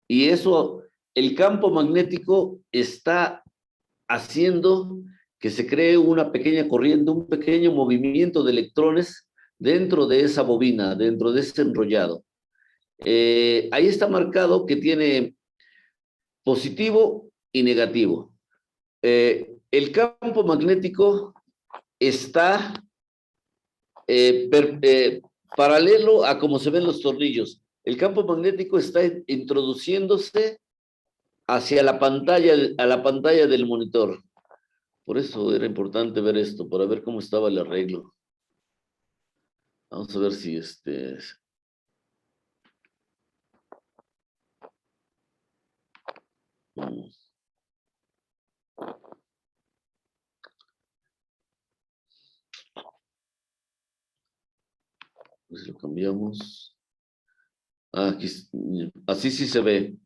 Y eso, el campo magnético está haciendo que se cree una pequeña corriente, un pequeño movimiento de electrones dentro de esa bobina, dentro de ese enrollado. Ahí está marcado que tiene positivo y negativo. El campo magnético está paralelo a cómo se ven los tornillos. El campo magnético está introduciéndose hacia a la pantalla del monitor. Por eso era importante ver esto, para ver cómo estaba el arreglo. Vamos a ver si pues lo cambiamos. Aquí, así sí se ve.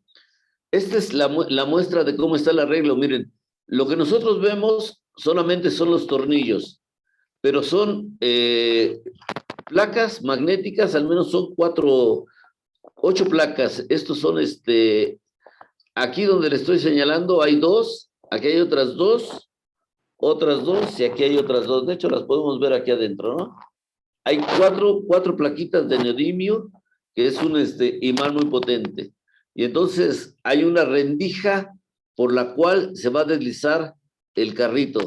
Esta es la muestra de cómo está el arreglo. Miren, lo que nosotros vemos solamente son los tornillos, pero son placas magnéticas, al menos son 8 placas. Estos son, aquí donde le estoy señalando hay 2, aquí hay otras 2 y aquí hay otras 2. De hecho, las podemos ver aquí adentro, ¿no? Hay cuatro plaquitas de neodimio, que es un imán muy potente. Y entonces hay una rendija por la cual se va a deslizar el carrito.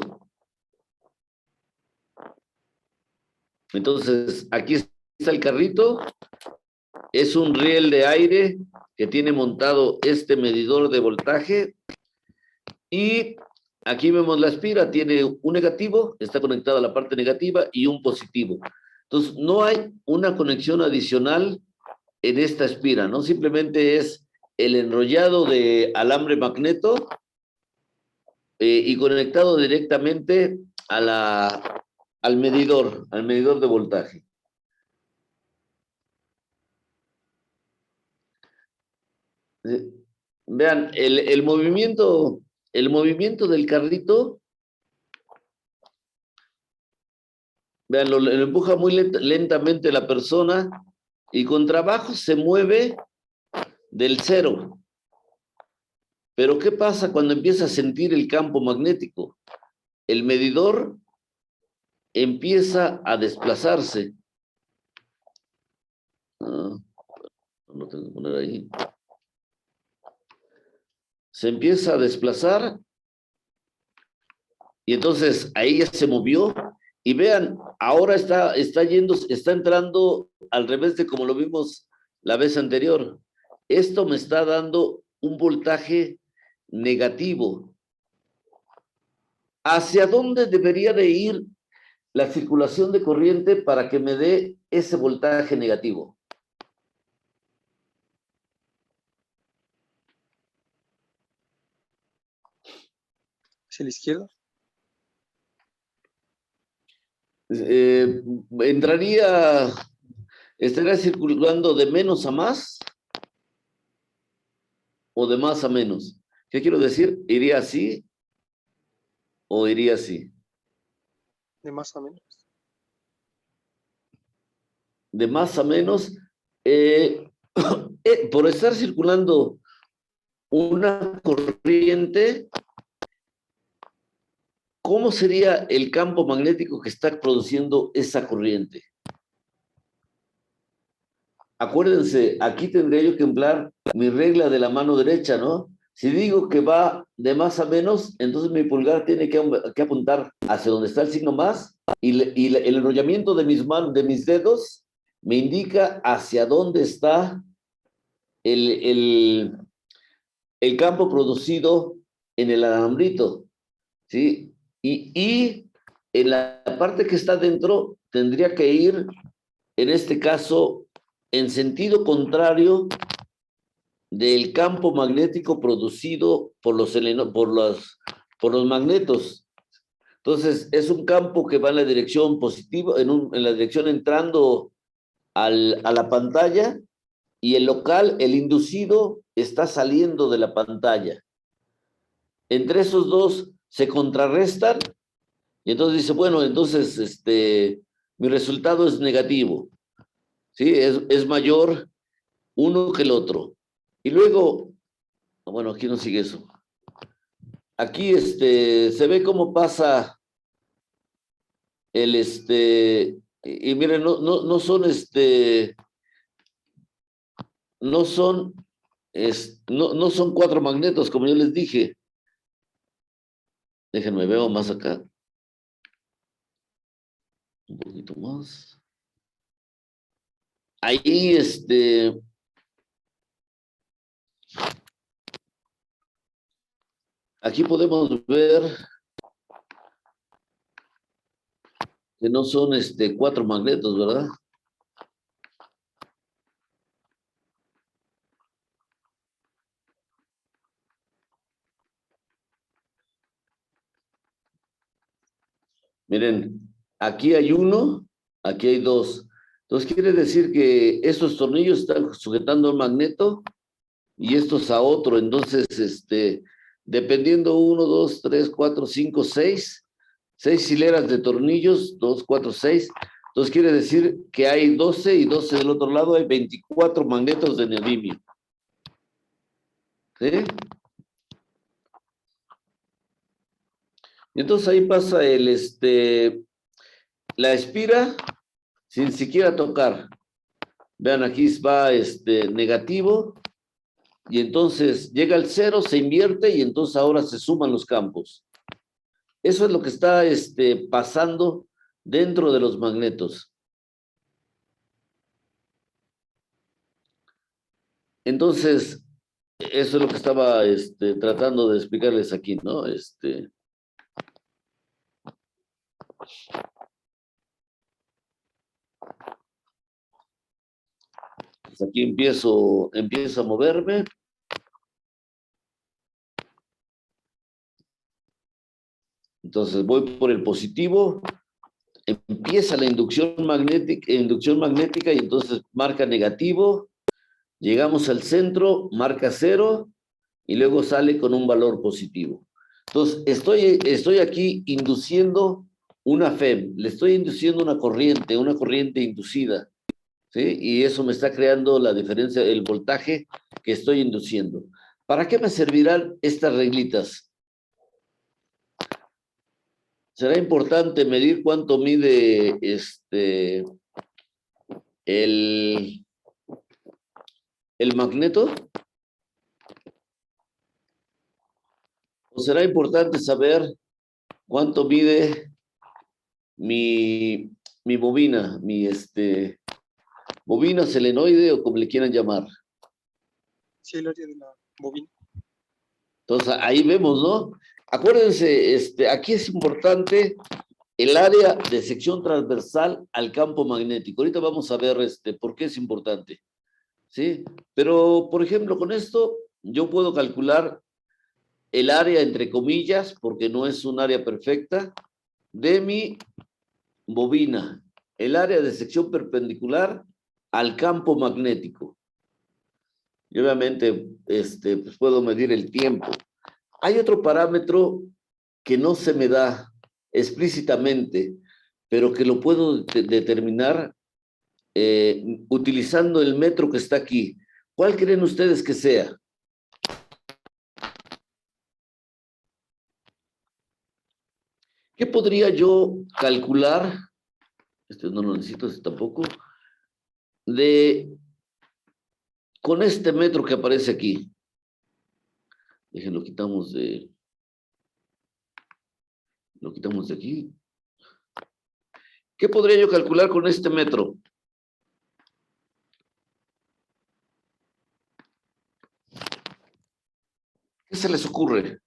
Entonces, aquí está el carrito. Es un riel de aire que tiene montado este medidor de voltaje. Y aquí vemos la espira, tiene un negativo, está conectado a la parte negativa, y un positivo. Entonces, no hay una conexión adicional en esta espira, ¿no? Simplemente es el enrollado de alambre magneto y conectado directamente al medidor de voltaje. Vean, el movimiento del carrito, vean, lo empuja muy lentamente la persona y con trabajo se mueve del 0. Pero ¿qué pasa cuando empieza a sentir el campo magnético? El medidor empieza a desplazarse. Lo tengo que poner ahí. Se empieza a desplazar y entonces ahí ya se movió. Y vean, ahora está entrando al revés de como lo vimos la vez anterior. Esto me está dando un voltaje negativo. ¿Hacia dónde debería de ir la circulación de corriente para que me dé ese voltaje negativo? ¿Hacia la izquierda? Estaría circulando de menos a más o de más a menos. ¿Qué quiero decir? ¿Iría así o iría así? De más a menos. De más a menos, por estar circulando una corriente, ¿cómo sería el campo magnético que está produciendo esa corriente? Acuérdense, aquí tendría yo que emplear mi regla de la mano derecha, ¿no? Si digo que va de más a menos, entonces mi pulgar tiene que apuntar hacia donde está el signo más y el enrollamiento de mis manos, de mis dedos, me indica hacia dónde está el, el campo producido en el alambrito, ¿sí? Y en la parte que está dentro tendría que ir, en este caso, en sentido contrario del campo magnético producido por los magnetos. Entonces, es un campo que va en la dirección positiva, en la dirección entrando a la pantalla, y el local, el inducido, está saliendo de la pantalla. Entre esos dos se contrarrestan, y entonces dice, bueno, entonces mi resultado es negativo, ¿sí? Es mayor uno que el otro. Y luego, bueno, aquí no sigue eso. Aquí se ve cómo pasa y miren, no son no son 4 magnetos, como yo les dije. Déjenme, veo más acá. Un poquito más. Ahí, aquí podemos ver que no son 4 magnetos, ¿verdad? Miren, aquí hay uno, aquí hay 2. Entonces quiere decir que estos tornillos están sujetando a un magneto y estos a otro. Entonces, dependiendo 1, 2, 3, 4, 5, 6 hileras de tornillos, 2, 4, 6. Entonces quiere decir que hay 12 y 12 del otro lado, hay 24 magnetos de neodimio. ¿Sí? Entonces ahí pasa la espira sin siquiera tocar. Vean, aquí va negativo, y entonces llega el 0, se invierte y entonces ahora se suman los campos. Eso es lo que está pasando dentro de los magnetos. Entonces, eso es lo que estaba tratando de explicarles aquí, ¿no? Pues aquí empiezo a moverme. Entonces voy por el positivo, empieza la inducción magnética y entonces marca negativo, llegamos al centro, marca 0 y luego sale con un valor positivo. Entonces estoy aquí induciendo una FEM, le estoy induciendo una corriente inducida, ¿sí? Y eso me está creando la diferencia, el voltaje que estoy induciendo. ¿Para qué me servirán estas reglitas? Será importante medir cuánto mide el magneto. ¿O será importante saber cuánto mide mi bobina, bobina selenoide o como le quieran llamar? Sí, el área de la bobina. Entonces ahí vemos, ¿no? Acuérdense, aquí es importante el área de sección transversal al campo magnético. Ahorita vamos a ver por qué es importante, ¿sí? Pero, por ejemplo, con esto yo puedo calcular el área, entre comillas, porque no es un área perfecta, de mi bobina, el área de sección perpendicular al campo magnético. Y obviamente, pues puedo medir el tiempo. Hay otro parámetro que no se me da explícitamente, pero que lo puedo determinar utilizando el metro que está aquí. ¿Cuál creen ustedes que sea? ¿Qué podría yo calcular? No lo necesito tampoco. Con este metro que aparece aquí. Lo quitamos de aquí. ¿Qué podría yo calcular con este metro? ¿Qué se les ocurre?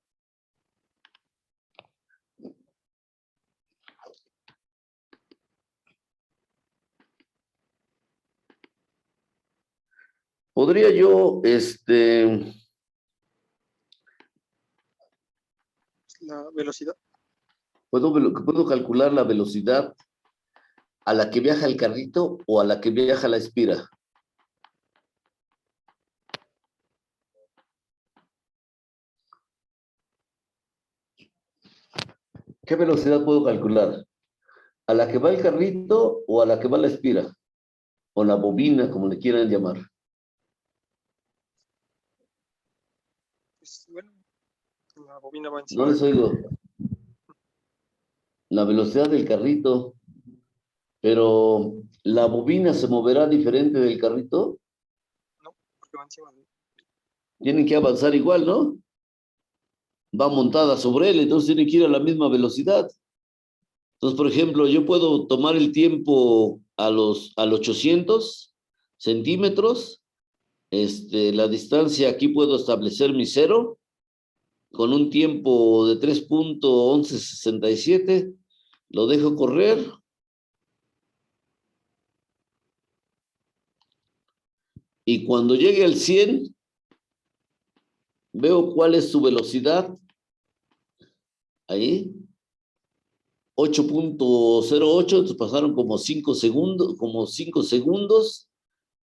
Podría yo, La velocidad. puedo calcular la velocidad a la que viaja el carrito o a la que viaja la espira. ¿Qué velocidad puedo calcular? ¿A la que va el carrito o a la que va la espira? O la bobina, como le quieran llamar. Pues, bueno, la bobina va encima. No les oigo. La velocidad del carrito. Pero la bobina se moverá diferente del carrito. No, porque va encima. Tienen que avanzar igual, ¿no? Va montada sobre él, entonces tiene que ir a la misma velocidad. Entonces, por ejemplo, yo puedo tomar el tiempo al 800 centímetros. La distancia aquí puedo establecer mi cero con un tiempo de 3.1167. Lo dejo correr. Y cuando llegue al 100, veo cuál es su velocidad. Ahí. 8.08, entonces pasaron como 5 segundos,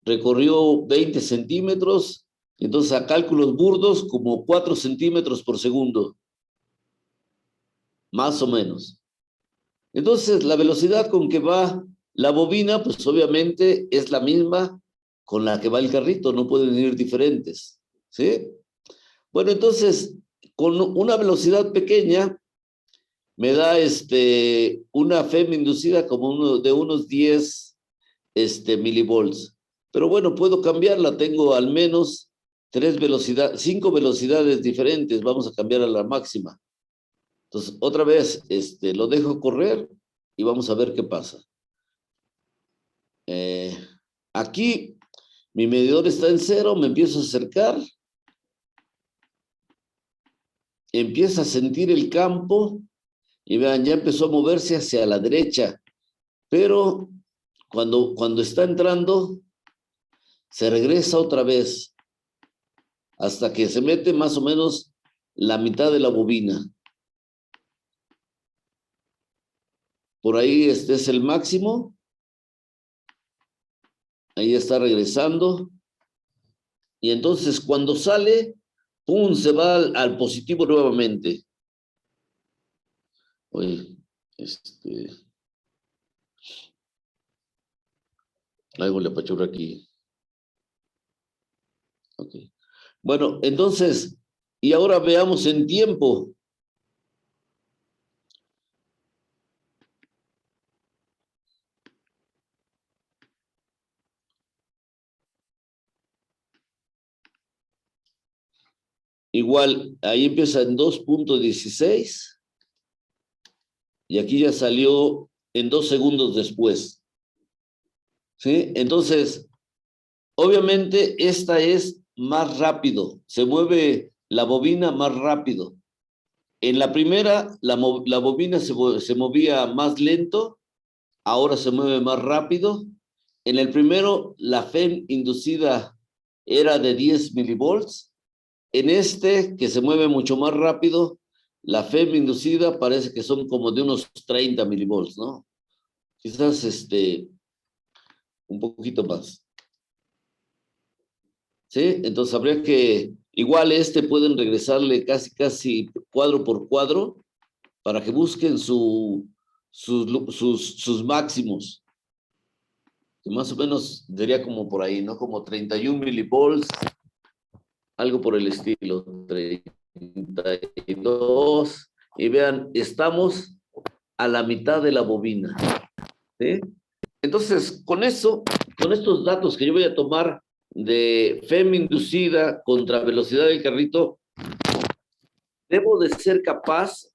recorrió 20 centímetros, entonces a cálculos burdos como 4 centímetros por segundo, más o menos. Entonces la velocidad con que va la bobina, pues obviamente es la misma con la que va el carrito, no pueden ir diferentes, ¿sí? Bueno, entonces con una velocidad pequeña, me da una FEM inducida como de unos 10 milivolts. Pero bueno, puedo cambiarla, tengo al menos 5 velocidades diferentes, vamos a cambiar a la máxima. Entonces, otra vez, lo dejo correr y vamos a ver qué pasa. Aquí, mi medidor está en 0, me empiezo a acercar. Empieza a sentir el campo. Y vean, ya empezó a moverse hacia la derecha, pero cuando está entrando, se regresa otra vez, hasta que se mete más o menos la mitad de la bobina. Por ahí este es el máximo. Ahí está regresando. Y entonces cuando sale, ¡pum!, se va al positivo nuevamente. Oye, algo le apachurra aquí. Ok. Bueno, entonces, y ahora veamos en tiempo. Igual, ahí empieza en 2.16 y aquí ya salió en 2 segundos después. ¿Sí? Entonces, obviamente esta es más rápido, se mueve la bobina más rápido. En la primera, la bobina se movía más lento, ahora se mueve más rápido. En el primero, la FEM inducida era de 10 milivolts. En este, que se mueve mucho más rápido, la FEM inducida parece que son como de unos 30 milivolts, ¿no? Quizás un poquito más. ¿Sí? Entonces habría que, igual pueden regresarle casi cuadro por cuadro para que busquen sus máximos. Que más o menos sería como por ahí, ¿no? Como 31 milivolts, algo por el estilo, 32. Y vean, estamos a la mitad de la bobina. ¿Sí? Entonces, con estos datos que yo voy a tomar de FEM inducida contra velocidad del carrito, debo de ser capaz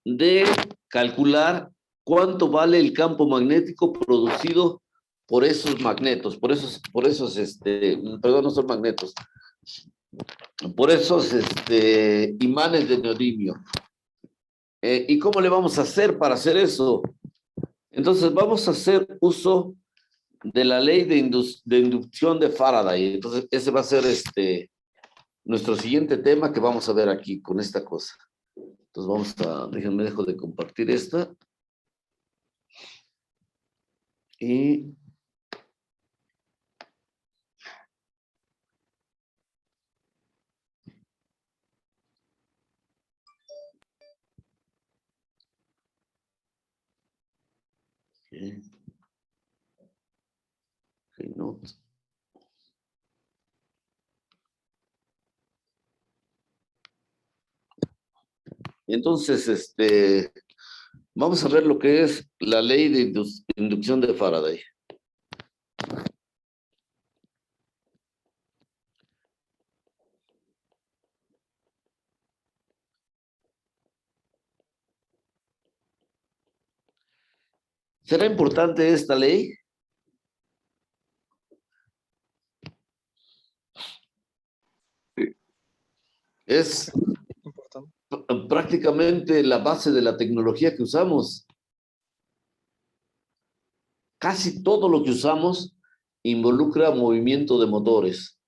de calcular cuánto vale el campo magnético producido por esos magnetos, perdón, no son magnetos, por esos imanes de neodimio. ¿Y cómo le vamos a hacer para hacer eso? Entonces vamos a hacer uso de la ley de inducción de Faraday. Entonces ese va a ser nuestro siguiente tema que vamos a ver aquí con esta cosa. Entonces déjenme dejo de compartir esta. Y Keynote. Entonces, vamos a ver lo que es la ley de inducción de Faraday. ¿Será importante esta ley? Es Importante. prácticamente la base de la tecnología que usamos. Casi todo lo que usamos involucra movimiento de motores.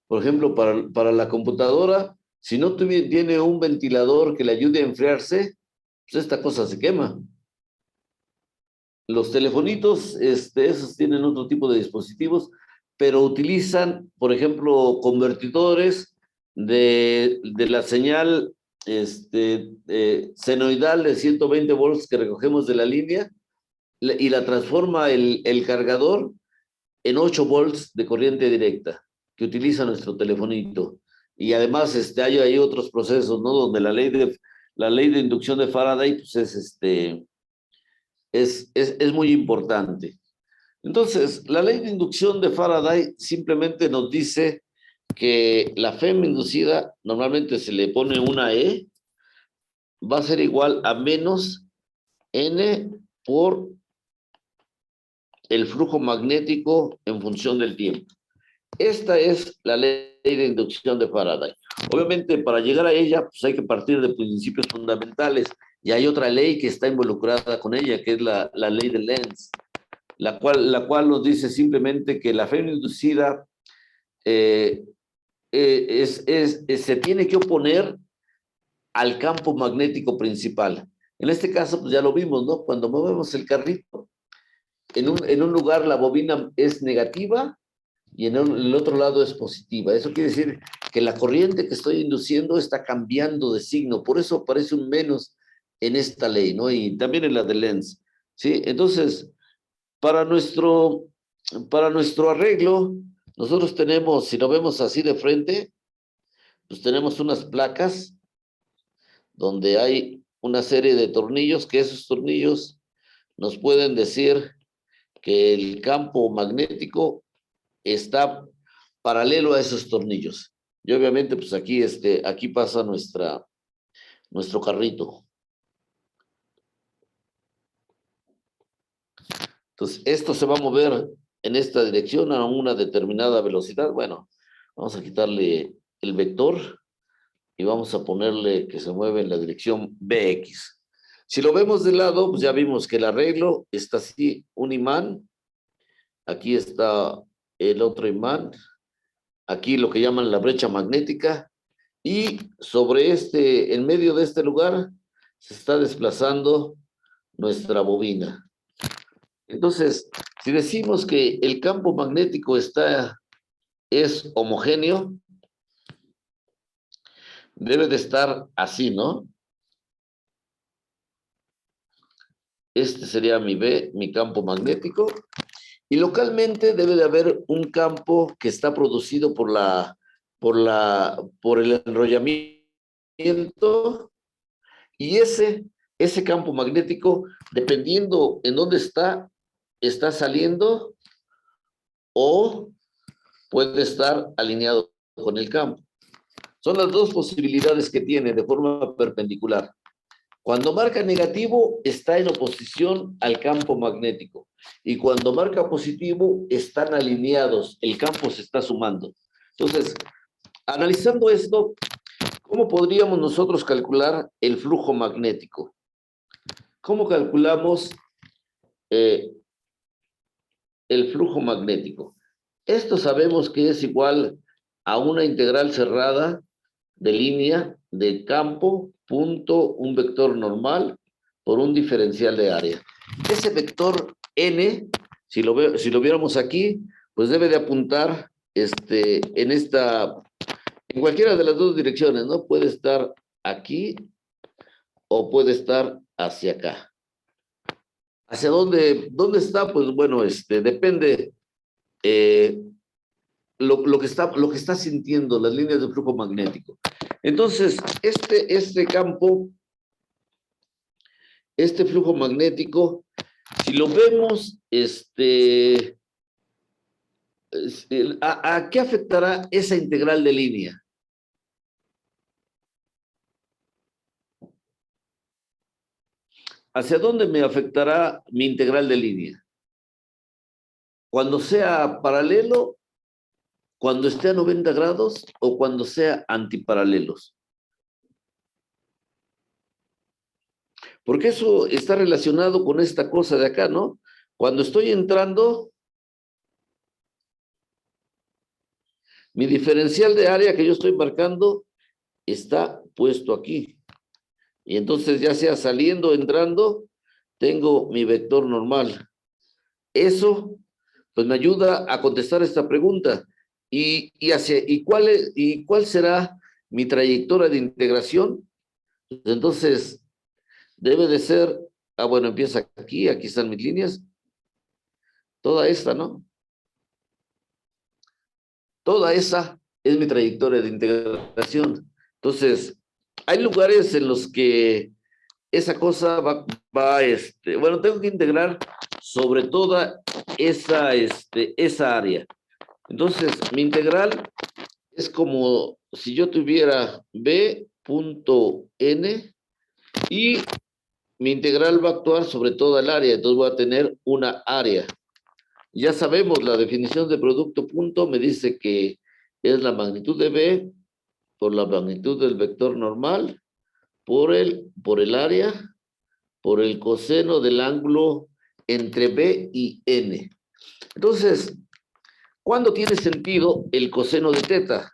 Por ejemplo, para la computadora, si no tiene un ventilador que le ayude a enfriarse, pues esta cosa se quema. Los telefonitos, esos tienen otro tipo de dispositivos, pero utilizan, por ejemplo, convertidores de la señal senoidal de 120 volts que recogemos de la línea y la transforma el cargador en 8 volts de corriente directa que utiliza nuestro telefonito. Y además hay otros procesos, ¿no? Donde la ley de inducción de Faraday pues es muy importante. Entonces, la ley de inducción de Faraday simplemente nos dice que la FEM inducida, normalmente se le pone una E, va a ser igual a menos N por el flujo magnético en función del tiempo. Esta es la ley de inducción de Faraday. Obviamente, para llegar a ella, pues hay que partir de principios fundamentales. Y hay otra ley que está involucrada con ella, que es la ley de Lenz, la cual nos dice simplemente que la FEM inducida se tiene que oponer al campo magnético principal. En este caso, pues ya lo vimos, ¿no? Cuando movemos el carrito, en un lugar la bobina es negativa y en el otro lado es positiva. Eso quiere decir que la corriente que estoy induciendo está cambiando de signo. Por eso aparece un menos en esta ley, ¿no? Y también en la de Lenz, ¿sí? Entonces, para nuestro arreglo, nosotros tenemos, si lo vemos así de frente, pues tenemos unas placas donde hay una serie de tornillos, que esos tornillos nos pueden decir que el campo magnético está paralelo a esos tornillos. Y obviamente, pues aquí pasa nuestro carrito. Entonces, esto se va a mover en esta dirección a una determinada velocidad. Bueno, vamos a quitarle el vector y vamos a ponerle que se mueve en la dirección BX. Si lo vemos de lado, pues ya vimos que el arreglo está así, un imán. Aquí está el otro imán. Aquí lo que llaman la brecha magnética. Y sobre en medio de este lugar, se está desplazando nuestra bobina. Entonces, si decimos que el campo magnético es homogéneo, debe de estar así, ¿no? Este sería mi campo magnético. Y localmente debe de haber un campo que está producido por el enrollamiento. Y ese campo magnético, dependiendo en dónde está saliendo o puede estar alineado con el campo. Son las dos posibilidades que tiene de forma perpendicular. Cuando marca negativo, está en oposición al campo magnético. Y cuando marca positivo, están alineados. El campo se está sumando. Entonces, analizando esto, ¿cómo podríamos nosotros calcular el flujo magnético? ¿Cómo calculamos el flujo magnético? Esto sabemos que es igual a una integral cerrada de línea de campo, punto, un vector normal por un diferencial de área. Ese vector n, si lo viéramos aquí, pues debe de apuntar en cualquiera de las dos direcciones, ¿no? Puede estar aquí o puede estar hacia acá. ¿Hacia dónde está? Pues bueno, depende lo que está sintiendo las líneas de flujo magnético. Entonces, este campo, este flujo magnético, si lo vemos, ¿a qué afectará esa integral de línea? ¿Hacia dónde me afectará mi integral de línea? Cuando sea paralelo, cuando esté a 90 grados o cuando sea antiparalelos. Porque eso está relacionado con esta cosa de acá, ¿no? Cuando estoy entrando, mi diferencial de área que yo estoy marcando está puesto aquí. Y entonces, ya sea saliendo o entrando, tengo mi vector normal. Eso, pues, me ayuda a contestar esta pregunta. ¿Y cuál será mi trayectoria de integración? Entonces, debe de ser, bueno, empieza aquí están mis líneas. Toda esta, ¿no? Toda esa es mi trayectoria de integración. Entonces, hay lugares en los que esa cosa bueno, tengo que integrar sobre toda esa área. Entonces, mi integral es como si yo tuviera b.n y mi integral va a actuar sobre toda el área, entonces voy a tener una área. Ya sabemos, la definición de producto punto me dice que es la magnitud de b por la magnitud del vector normal por el área, por el coseno del ángulo entre b y n. Entonces, ¿cuándo tiene sentido el coseno de teta?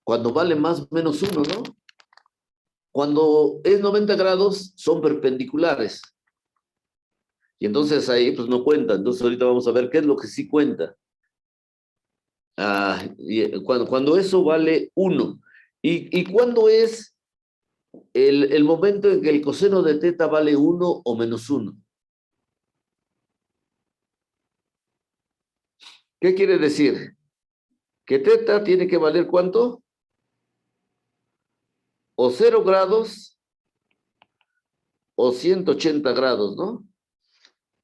Cuando vale más o menos 1, ¿no? Cuando es 90 grados, son perpendiculares. Y entonces ahí pues no cuenta. Entonces ahorita vamos a ver qué es lo que sí cuenta. Cuando eso vale 1. ¿Y cuándo es el momento en que el coseno de teta vale 1 o menos 1? ¿Qué quiere decir? Que teta tiene que valer ¿cuánto? O 0 grados o 180 grados, ¿no?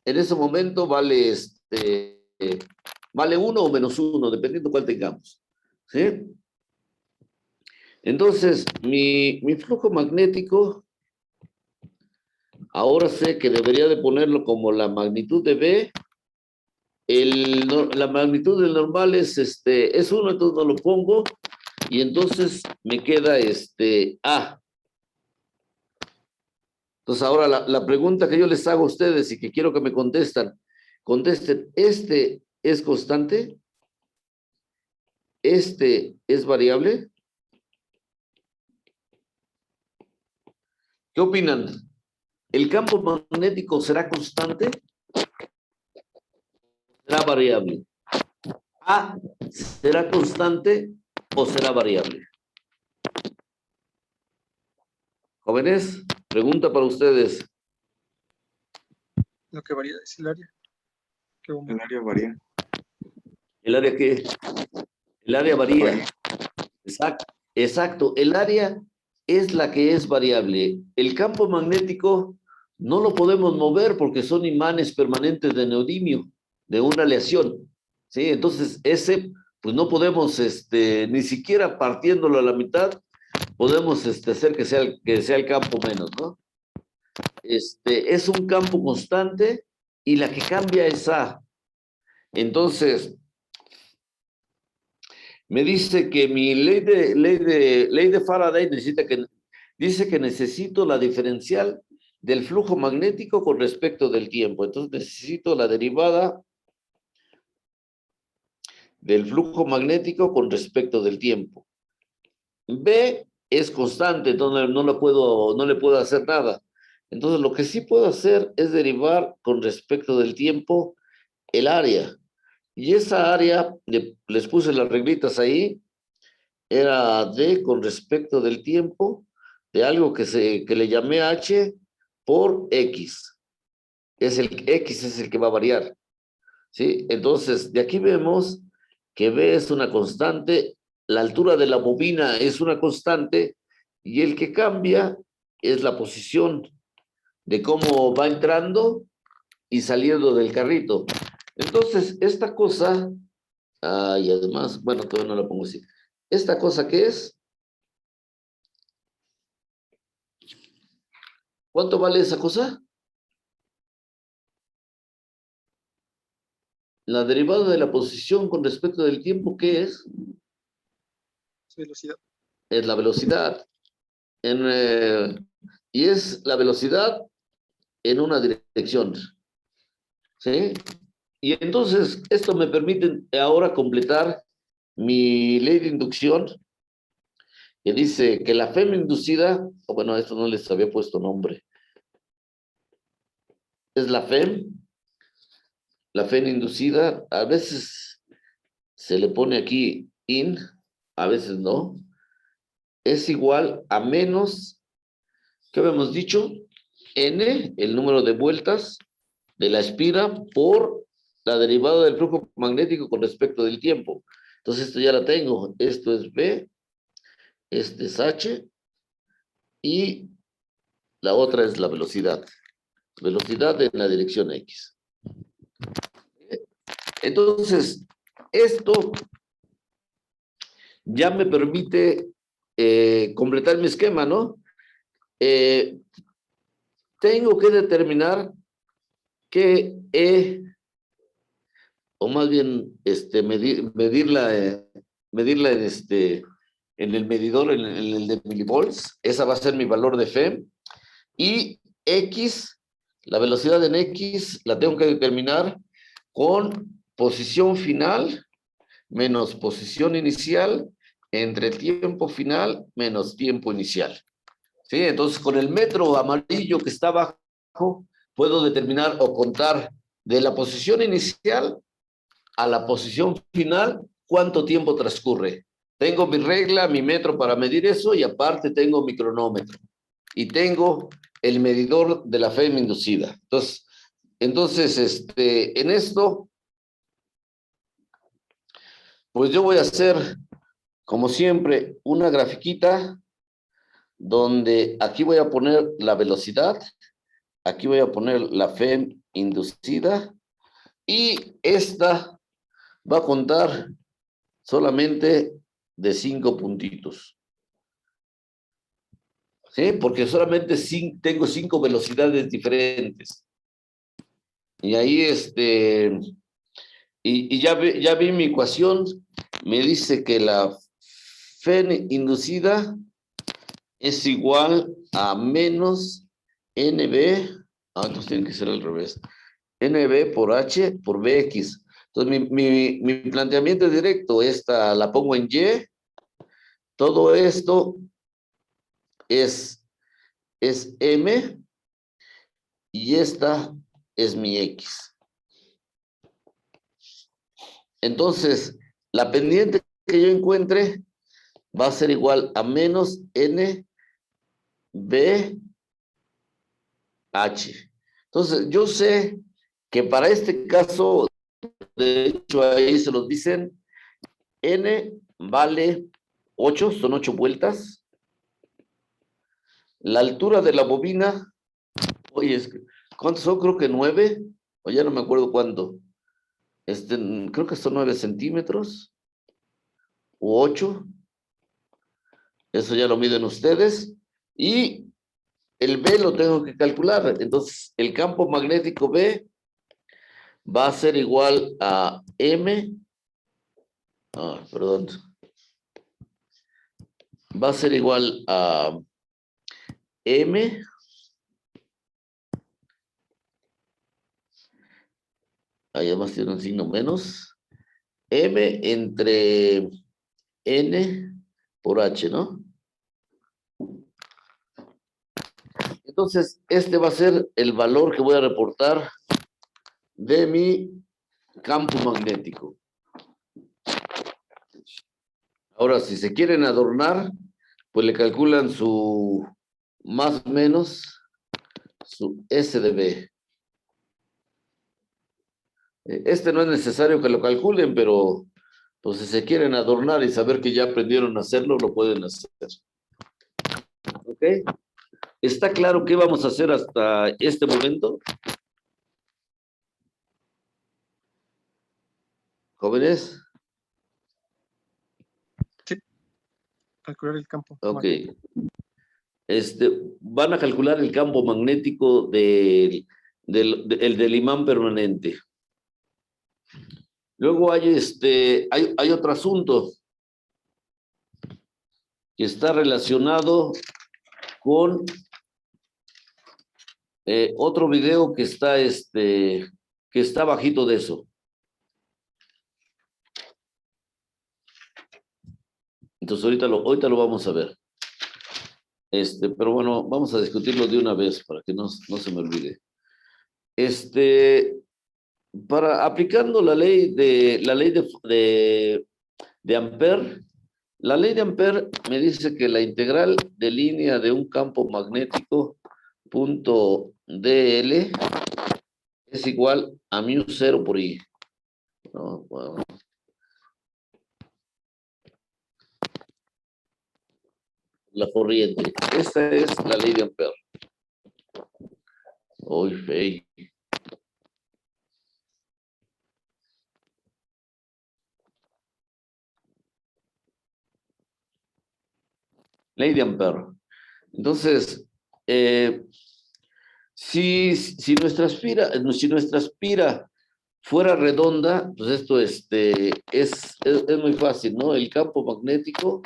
En ese momento vale vale 1 o menos 1, dependiendo cuál tengamos. ¿Sí? Entonces, mi flujo magnético, ahora sé que debería de ponerlo como la magnitud de B. La magnitud del normal es 1, entonces no lo pongo. Y entonces me queda A. Entonces ahora la pregunta que yo les hago a ustedes y que quiero que me contesten, ¿este es constante? ¿Este es variable? ¿Qué opinan? ¿El campo magnético será constante? ¿Será variable? ¿A será constante o será variable? Jóvenes, pregunta para ustedes. Lo que varía es el área. El área varía. ¿El área qué? El área varía. Varía. Exacto. El área es la que es variable. El campo magnético no lo podemos mover porque son imanes permanentes de neodimio, de una aleación, ¿sí? Entonces, ese, pues no podemos, ni siquiera partiéndolo a la mitad, podemos hacer que sea el campo menos, ¿no? Es un campo constante y la que cambia es A. Entonces, me dice que mi ley de Faraday dice que necesito la diferencial del flujo magnético con respecto del tiempo. Entonces necesito la derivada del flujo magnético con respecto del tiempo. B es constante, entonces no le puedo hacer nada. Entonces lo que sí puedo hacer es derivar con respecto del tiempo el área. Y esa área, les puse las reglitas ahí, era D con respecto del tiempo de algo que le llamé H por X. X es el que va a variar, ¿sí? Entonces, de aquí vemos que B es una constante, la altura de la bobina es una constante, y el que cambia es la posición de cómo va entrando y saliendo del carrito. Entonces, esta cosa, y además, bueno, todavía no la pongo así. ¿Esta cosa qué es? ¿Cuánto vale esa cosa? La derivada de la posición con respecto del tiempo, ¿qué es? Velocidad. Es la velocidad. Y es la velocidad en una dirección, ¿sí? Y entonces esto me permite ahora completar mi ley de inducción, que dice que la FEM inducida, bueno, esto no les había puesto nombre, es la FEM inducida, a veces se le pone aquí in, a veces no, es igual a menos, ¿qué habíamos dicho? N, el número de vueltas de la espira por la derivada del flujo magnético con respecto del tiempo. Entonces esto ya la tengo, esto es B, este es H, y la otra es la velocidad. Velocidad en la dirección X. Entonces, esto ya me permite completar mi esquema, ¿no? Tengo que determinar que o más bien medirla en el medidor, en el de milivolts. Esa va a ser mi valor de FEM. Y X, la velocidad en X, la tengo que determinar con posición final menos posición inicial entre tiempo final menos tiempo inicial. ¿Sí? Entonces, con el metro amarillo que está abajo, puedo determinar o contar de la posición inicial a la posición final cuánto tiempo transcurre. Tengo mi regla, mi metro para medir eso, y aparte tengo mi cronómetro. Y tengo el medidor de la FEM inducida. Entonces, en esto, pues yo voy a hacer, como siempre, una grafiquita donde aquí voy a poner la velocidad, aquí voy a poner la FEM inducida, y esta va a contar solamente de 5 puntitos. ¿Sí? Porque solamente tengo 5 velocidades diferentes. Y ahí, y ya vi mi ecuación, me dice que la FEM inducida es igual a menos NB, entonces tiene que ser al revés, NB por H por BX. Entonces mi planteamiento es directo, esta la pongo en Y, todo esto es M, y esta es mi X. Entonces, la pendiente que yo encuentre va a ser igual a menos N B H. Entonces, yo sé que para este caso, de hecho ahí se los dicen, N vale 8, son 8 vueltas. La altura de la bobina Oye, ¿cuántos son? Creo que 9, o ya no me acuerdo cuánto. Creo que son 9 centímetros, u 8. Eso ya lo miden ustedes. Y el B lo tengo que calcular. Entonces, el campo magnético B va a ser igual a M. Perdón. Va a ser igual a M ahí además tiene un signo menos, M entre N por H, ¿no? Entonces, este va a ser el valor que voy a reportar de mi campo magnético. Ahora, si se quieren adornar, pues le calculan su más o menos su S de B. Este no es necesario que lo calculen, pero pues si se quieren adornar y saber que ya aprendieron a hacerlo, lo pueden hacer. ¿Ok? ¿Está claro qué vamos a hacer hasta este momento? ¿Jóvenes? Calcular el campo. Ok. Van a calcular el campo magnético del imán permanente. Luego hay otro asunto que está relacionado con otro video que está bajito de eso. Entonces ahorita lo vamos a ver. Pero bueno, vamos a discutirlo de una vez para que no se me olvide. Aplicando la ley de Ampère, la ley de Ampère me dice que la integral de línea de un campo magnético punto DL es igual a μ0 por I. ¿No? Bueno. La corriente. Esta es la ley de Ampère. Uy, fey. Ley de Ampère. Entonces, si nuestra espira fuera redonda, pues esto es muy fácil, ¿no? El campo magnético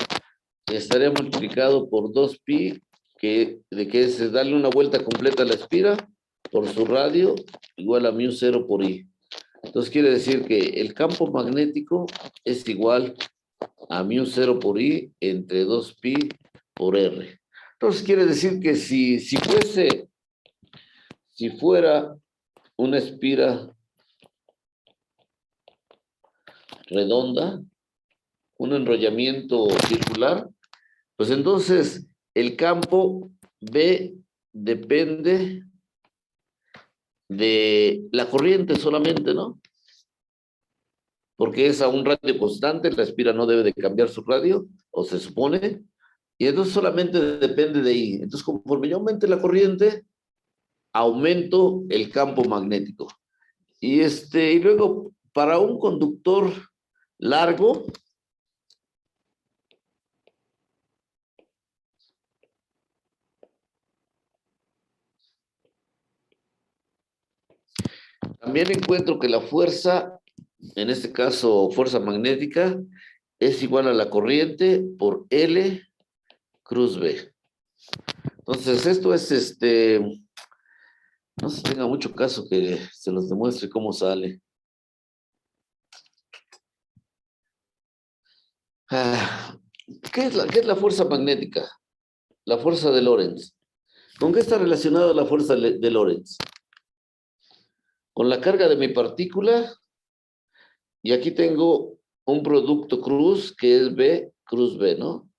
estaría multiplicado por 2pi, que es darle una vuelta completa a la espira por su radio, igual a μ0 por I. Entonces quiere decir que el campo magnético es igual a μ0 por I entre 2pi por R. Entonces quiere decir que si fuera una espira redonda, un enrollamiento circular, pues entonces el campo B depende de la corriente solamente, ¿no? Porque es a un radio constante, la espira no debe de cambiar su radio, o se supone, y entonces solamente depende de ahí. Entonces, conforme yo aumente la corriente, aumento el campo magnético. Y luego, para un conductor largo, también encuentro que la fuerza, en este caso fuerza magnética, es igual a la corriente por L cruz B. Entonces, esto es no se tenga mucho caso que se los demuestre cómo sale. ¿Qué es la fuerza magnética? La fuerza de Lorentz. ¿Con qué está relacionada la fuerza de Lorentz? Con la carga de mi partícula, y aquí tengo un producto cruz que es B cruz B, ¿no?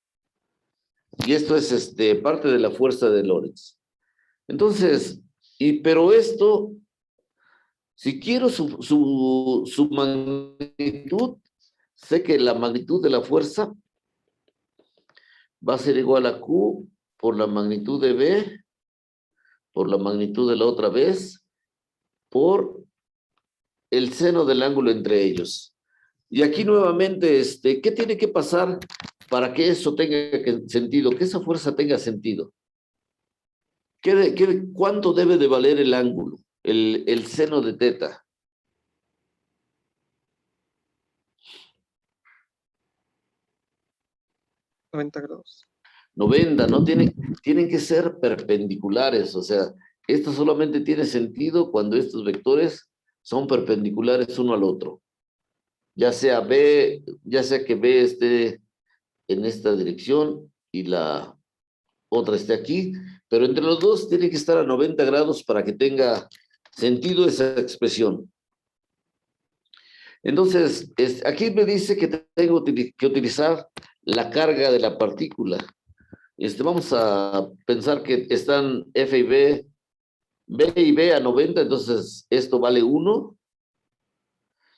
Y esto es parte de la fuerza de Lorentz. Entonces, pero esto, si quiero su magnitud, sé que la magnitud de la fuerza va a ser igual a Q por la magnitud de B por la magnitud de la otra vez, por el seno del ángulo entre ellos. Y aquí nuevamente, ¿qué tiene que pasar para que eso tenga sentido, que esa fuerza tenga sentido? ¿Cuánto debe de valer el ángulo, el seno de teta? 90 grados. 90, ¿no? Tienen que ser perpendiculares, o sea, esto solamente tiene sentido cuando estos vectores son perpendiculares uno al otro. Ya sea que B esté en esta dirección y la otra esté aquí, pero entre los dos tiene que estar a 90 grados para que tenga sentido esa expresión. Entonces, aquí me dice que tengo que utilizar la carga de la partícula. Vamos a pensar que están F y B y B a 90, entonces esto vale 1.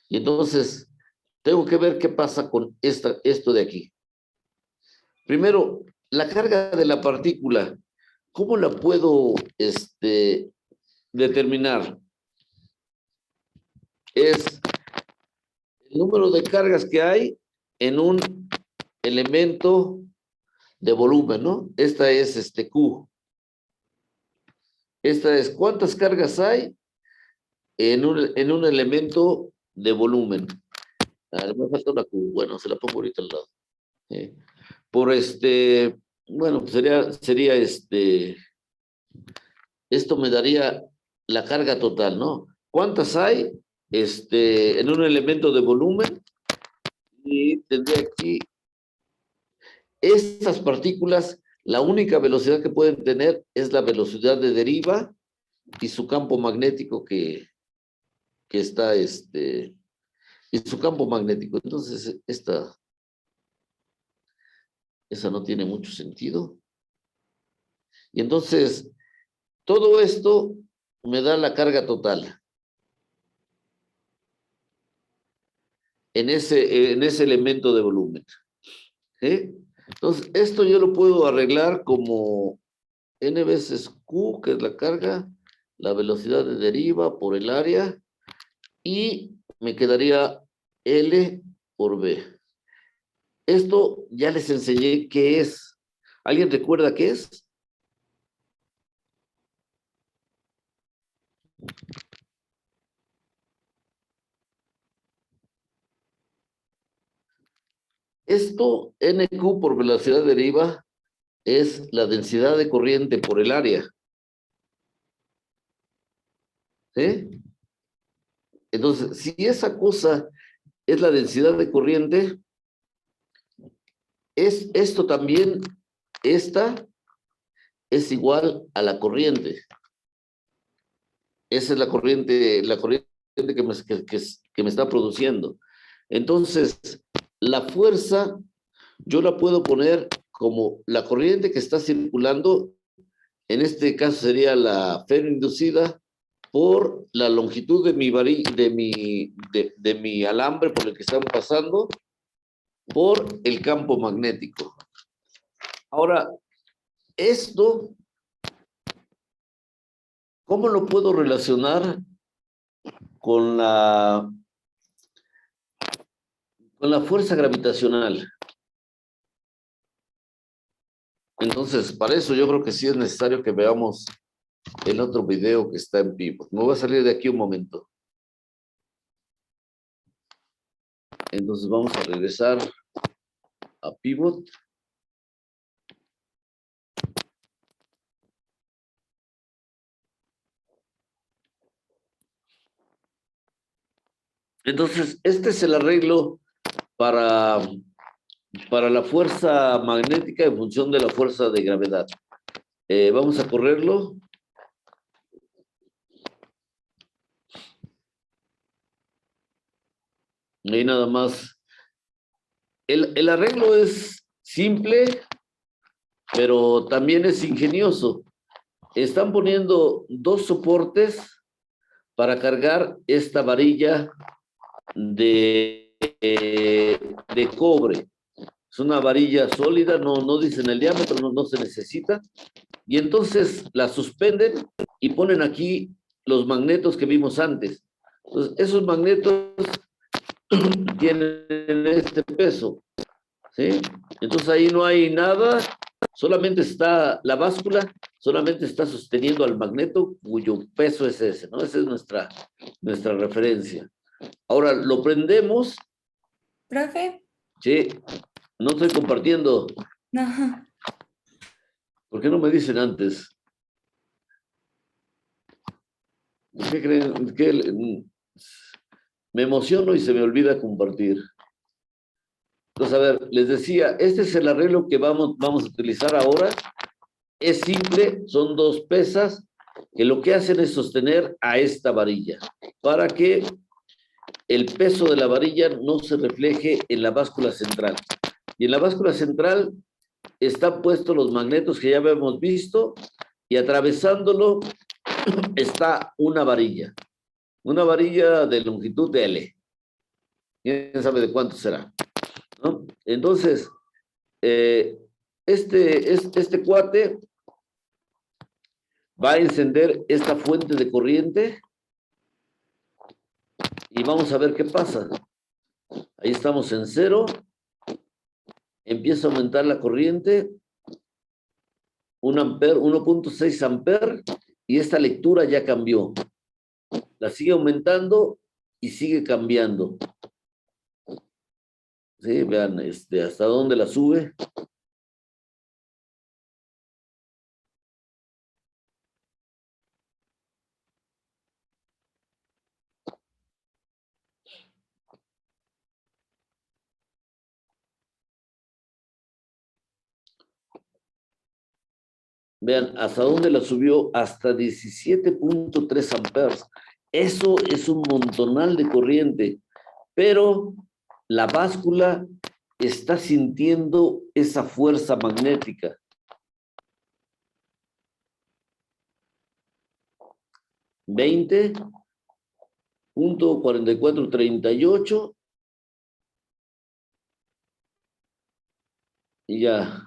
Y entonces tengo que ver qué pasa con esto de aquí. Primero, la carga de la partícula, ¿cómo la puedo determinar? Es el número de cargas que hay en un elemento de volumen, ¿no? Esta es Q. Esta es cuántas cargas hay en un elemento de volumen. Me falta una Q. Bueno, se la pongo ahorita al lado. Por bueno, sería esto me daría la carga total, ¿no? ¿Cuántas hay en un elemento de volumen? Y tendría aquí estas partículas, la única velocidad que pueden tener es la velocidad de deriva y su campo magnético que está, y su campo magnético. Entonces, esa no tiene mucho sentido. Y entonces, todo esto me da la carga total en ese elemento de volumen. Entonces, esto yo lo puedo arreglar como n veces q, que es la carga, la velocidad de deriva por el área, y me quedaría L por B. Esto ya les enseñé qué es. ¿Alguien recuerda qué es? Esto, NQ por velocidad de deriva, es la densidad de corriente por el área. ¿Sí? Entonces, si esa cosa es la densidad de corriente, esto también, esta es igual a la corriente. Esa es la corriente que me está produciendo. Entonces, la fuerza, yo la puedo poner como la corriente que está circulando, en este caso sería la ferroinducida, por la longitud de mi alambre por el que están pasando, por el campo magnético. Ahora, esto, ¿cómo lo puedo relacionar con la fuerza gravitacional? Entonces, para eso yo creo que sí es necesario que veamos el otro video que está en Pivot. Me voy a salir de aquí un momento. Entonces vamos a regresar a Pivot. Entonces, este es el arreglo para la fuerza magnética en función de la fuerza de gravedad. Vamos a correrlo. Y nada más. El arreglo es simple, pero también es ingenioso. Están poniendo dos soportes para cargar esta varilla de cobre. Es una varilla sólida, no dicen el diámetro, no se necesita. Y entonces la suspenden y ponen aquí los magnetos que vimos antes. Entonces, esos magnetos tienen este peso, ¿sí? Entonces ahí no hay nada, solamente está la báscula, solamente está sosteniendo al magneto cuyo peso es ese, ¿no? Esa es nuestra referencia. Ahora lo prendemos, ¿Profe? ¿sí? No estoy compartiendo. No. ¿Por qué no me dicen antes? ¿Qué creen? Me emociono y se me olvida compartir. Entonces, a ver, les decía, este es el arreglo que vamos a utilizar ahora. Es simple, son dos pesas que lo que hacen es sostener a esta varilla para que el peso de la varilla no se refleje en la báscula central. Y en la báscula central están puestos los magnetos que ya habíamos visto y atravesándolo está una varilla de longitud de L. ¿Quién sabe de cuánto será? ¿No? Entonces, este cuate va a encender esta fuente de corriente y vamos a ver qué pasa. Ahí estamos en 0. Empieza a aumentar la corriente. 1 amper, 1.6 amper, y esta lectura ya cambió. La sigue aumentando y sigue cambiando. Sí, vean hasta dónde la sube. Vean, hasta dónde la subió, hasta 17.3 amperes. Eso es un montonal de corriente, pero la báscula está sintiendo esa fuerza magnética. $20.4438 y ya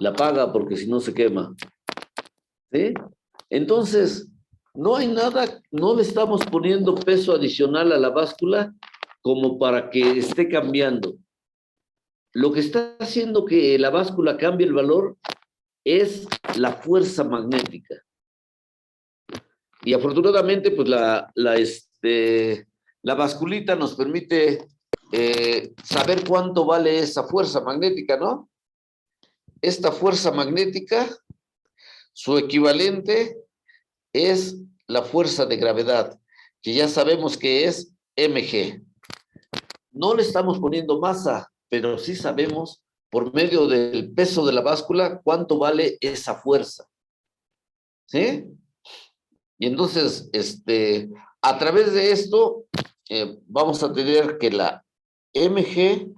la apaga porque si no se quema. ¿Sí? Entonces, no hay nada, no le estamos poniendo peso adicional a la báscula como para que esté cambiando. Lo que está haciendo que la báscula cambie el valor es la fuerza magnética. Y afortunadamente, pues la basculita nos permite saber cuánto vale esa fuerza magnética, ¿no? Esta fuerza magnética, su equivalente es la fuerza de gravedad, que ya sabemos que es mg. No le estamos poniendo masa, pero sí sabemos por medio del peso de la báscula cuánto vale esa fuerza. ¿Sí? Y entonces, a través de esto, vamos a tener que la mg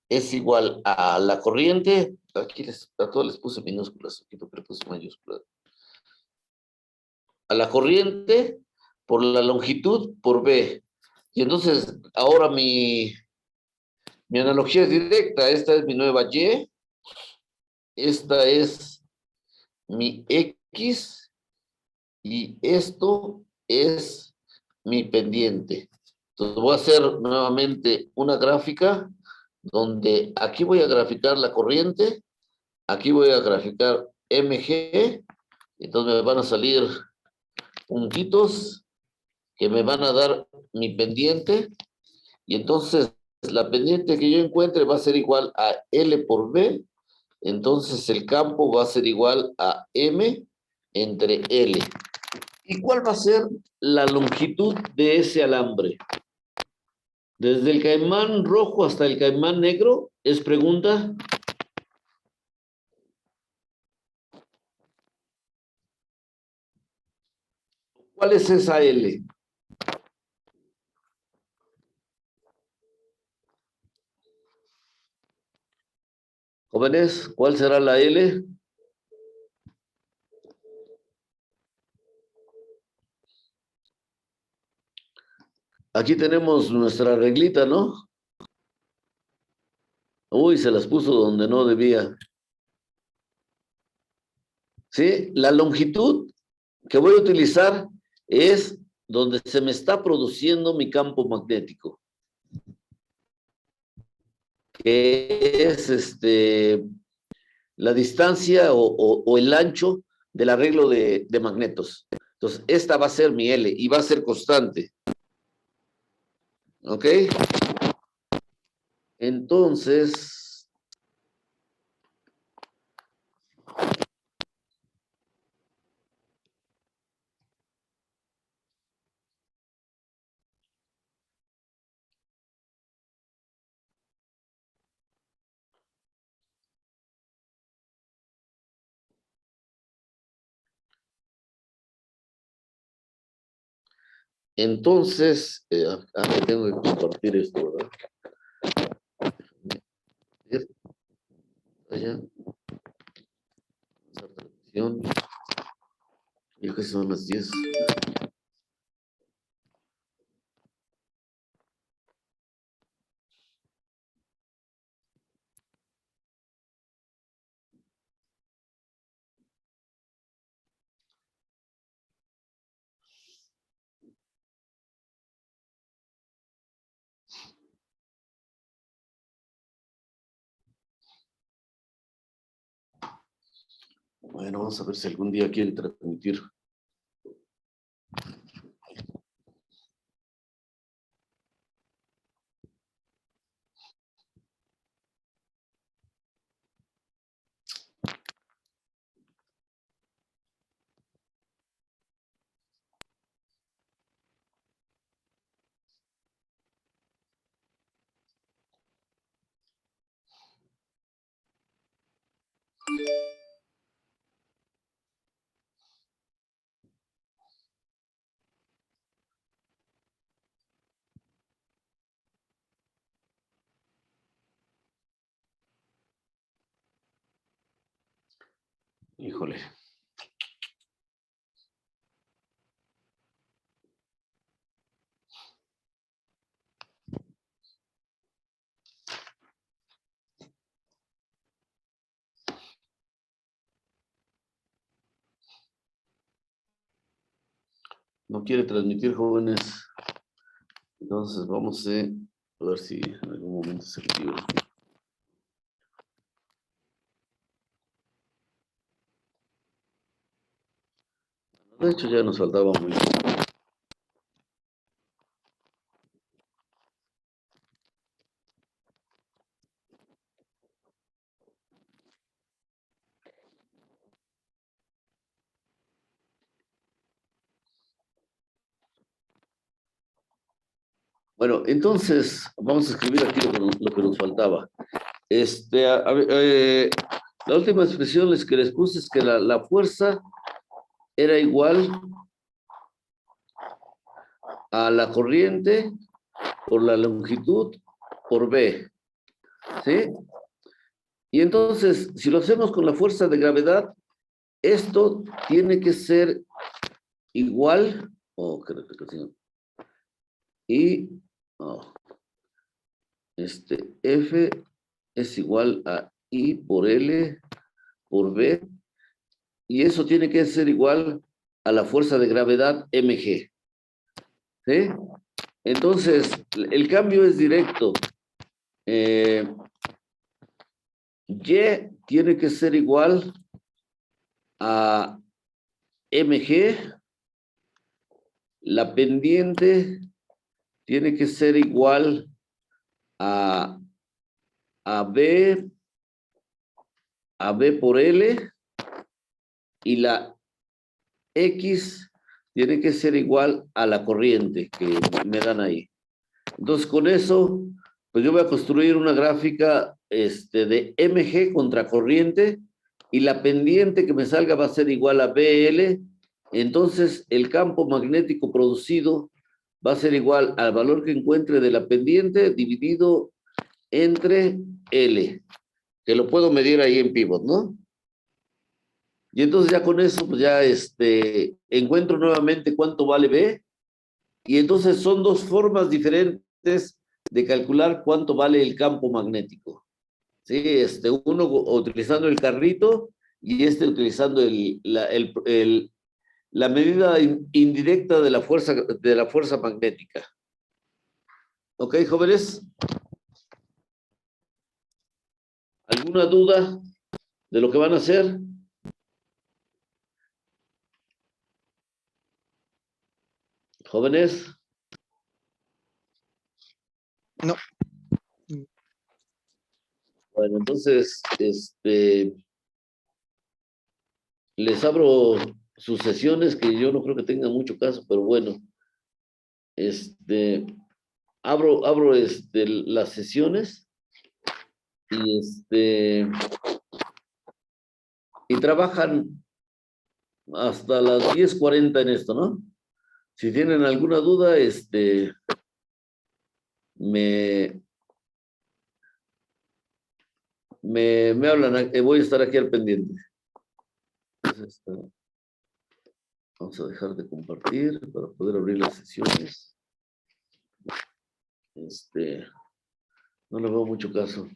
es igual a la corriente. Aquí a todos les puse minúsculas, aquí porque le puse mayúsculas. A la corriente por la longitud por B. Y entonces, ahora mi analogía es directa. Esta es mi nueva Y. Esta es mi X. Y esto es mi pendiente. Entonces, voy a hacer nuevamente una gráfica donde aquí voy a graficar la corriente. Aquí voy a graficar MG. Entonces, me van a salir puntitos que me van a dar mi pendiente, y entonces la pendiente que yo encuentre va a ser igual a L por B, entonces el campo va a ser igual a M entre L. ¿Y cuál va a ser la longitud de ese alambre? Desde el caimán rojo hasta el caimán negro, ¿es pregunta? ¿Cuál es esa L? Jóvenes, ¿cuál será la L? Aquí tenemos nuestra reglita, ¿no? Uy, se las puso donde no debía. ¿sí? La longitud que voy a utilizar es donde se me está produciendo mi campo magnético, que es la distancia o el ancho del arreglo de magnetos. Entonces, esta va a ser mi L y va a ser constante. ¿Ok? Entonces, tengo que compartir esto, ¿verdad? Allá. Transmisión. Ya casi son las 10. Bueno, vamos a ver si algún día quiere transmitir. Híjole. No quiere transmitir, jóvenes. Entonces vamos a ver si en algún momento se activa. De hecho, ya nos faltaba muy poco. Bueno, entonces vamos a escribir aquí lo que nos faltaba. La última expresión que les puse es que la fuerza era igual a la corriente por la longitud por B, ¿sí? Y entonces, si lo hacemos con la fuerza de gravedad, esto tiene que ser igual, F es igual a I por L por B, y eso tiene que ser igual a la fuerza de gravedad mg. ¿Sí? Entonces, el cambio es directo. Y tiene que ser igual a mg, la pendiente tiene que ser igual a B por L, y la X tiene que ser igual a la corriente que me dan ahí. Entonces, con eso, pues yo voy a construir una gráfica de mg contra corriente, y la pendiente que me salga va a ser igual a BL. Entonces, el campo magnético producido va a ser igual al valor que encuentre de la pendiente dividido entre L, que lo puedo medir ahí en pivot, ¿no? Y entonces ya con eso, pues ya encuentro nuevamente cuánto vale B, y entonces son dos formas diferentes de calcular cuánto vale el campo magnético. Sí, uno utilizando el carrito y utilizando la medida indirecta de la fuerza magnética. ¿Ok, jóvenes? ¿Alguna duda de lo que van a hacer? ¿Jóvenes? No. Bueno, entonces, les abro sus sesiones, que yo no creo que tengan mucho caso, pero bueno, abro las sesiones y y trabajan hasta las 10:40 en esto, ¿no? Si tienen alguna duda, me hablan, voy a estar aquí al pendiente. Entonces, vamos a dejar de compartir para poder abrir las sesiones. No le veo mucho caso.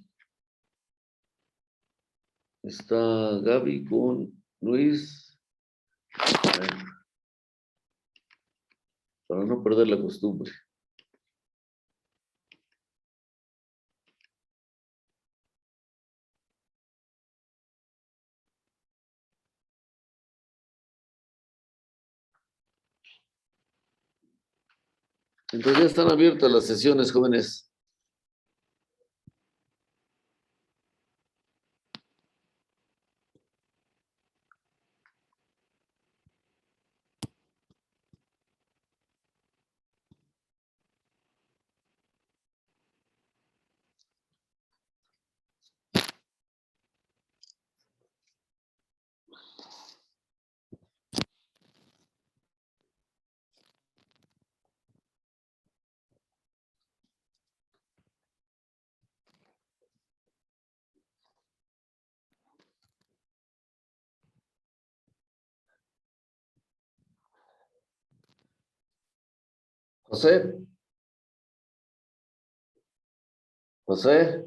Está Gaby con Luis. Bueno, para no perder la costumbre. Entonces ya están abiertas las sesiones, jóvenes. José. José.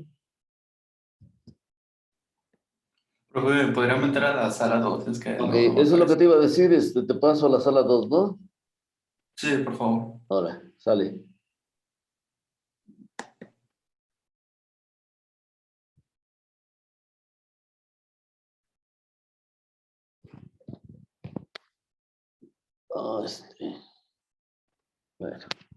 Profe, ¿podría meter a la sala 2? Es que Ok, no me eso es lo que aparece. te iba a decir. Te paso a la sala 2, ¿no? Sí, por favor. Ahora, sale. Bueno.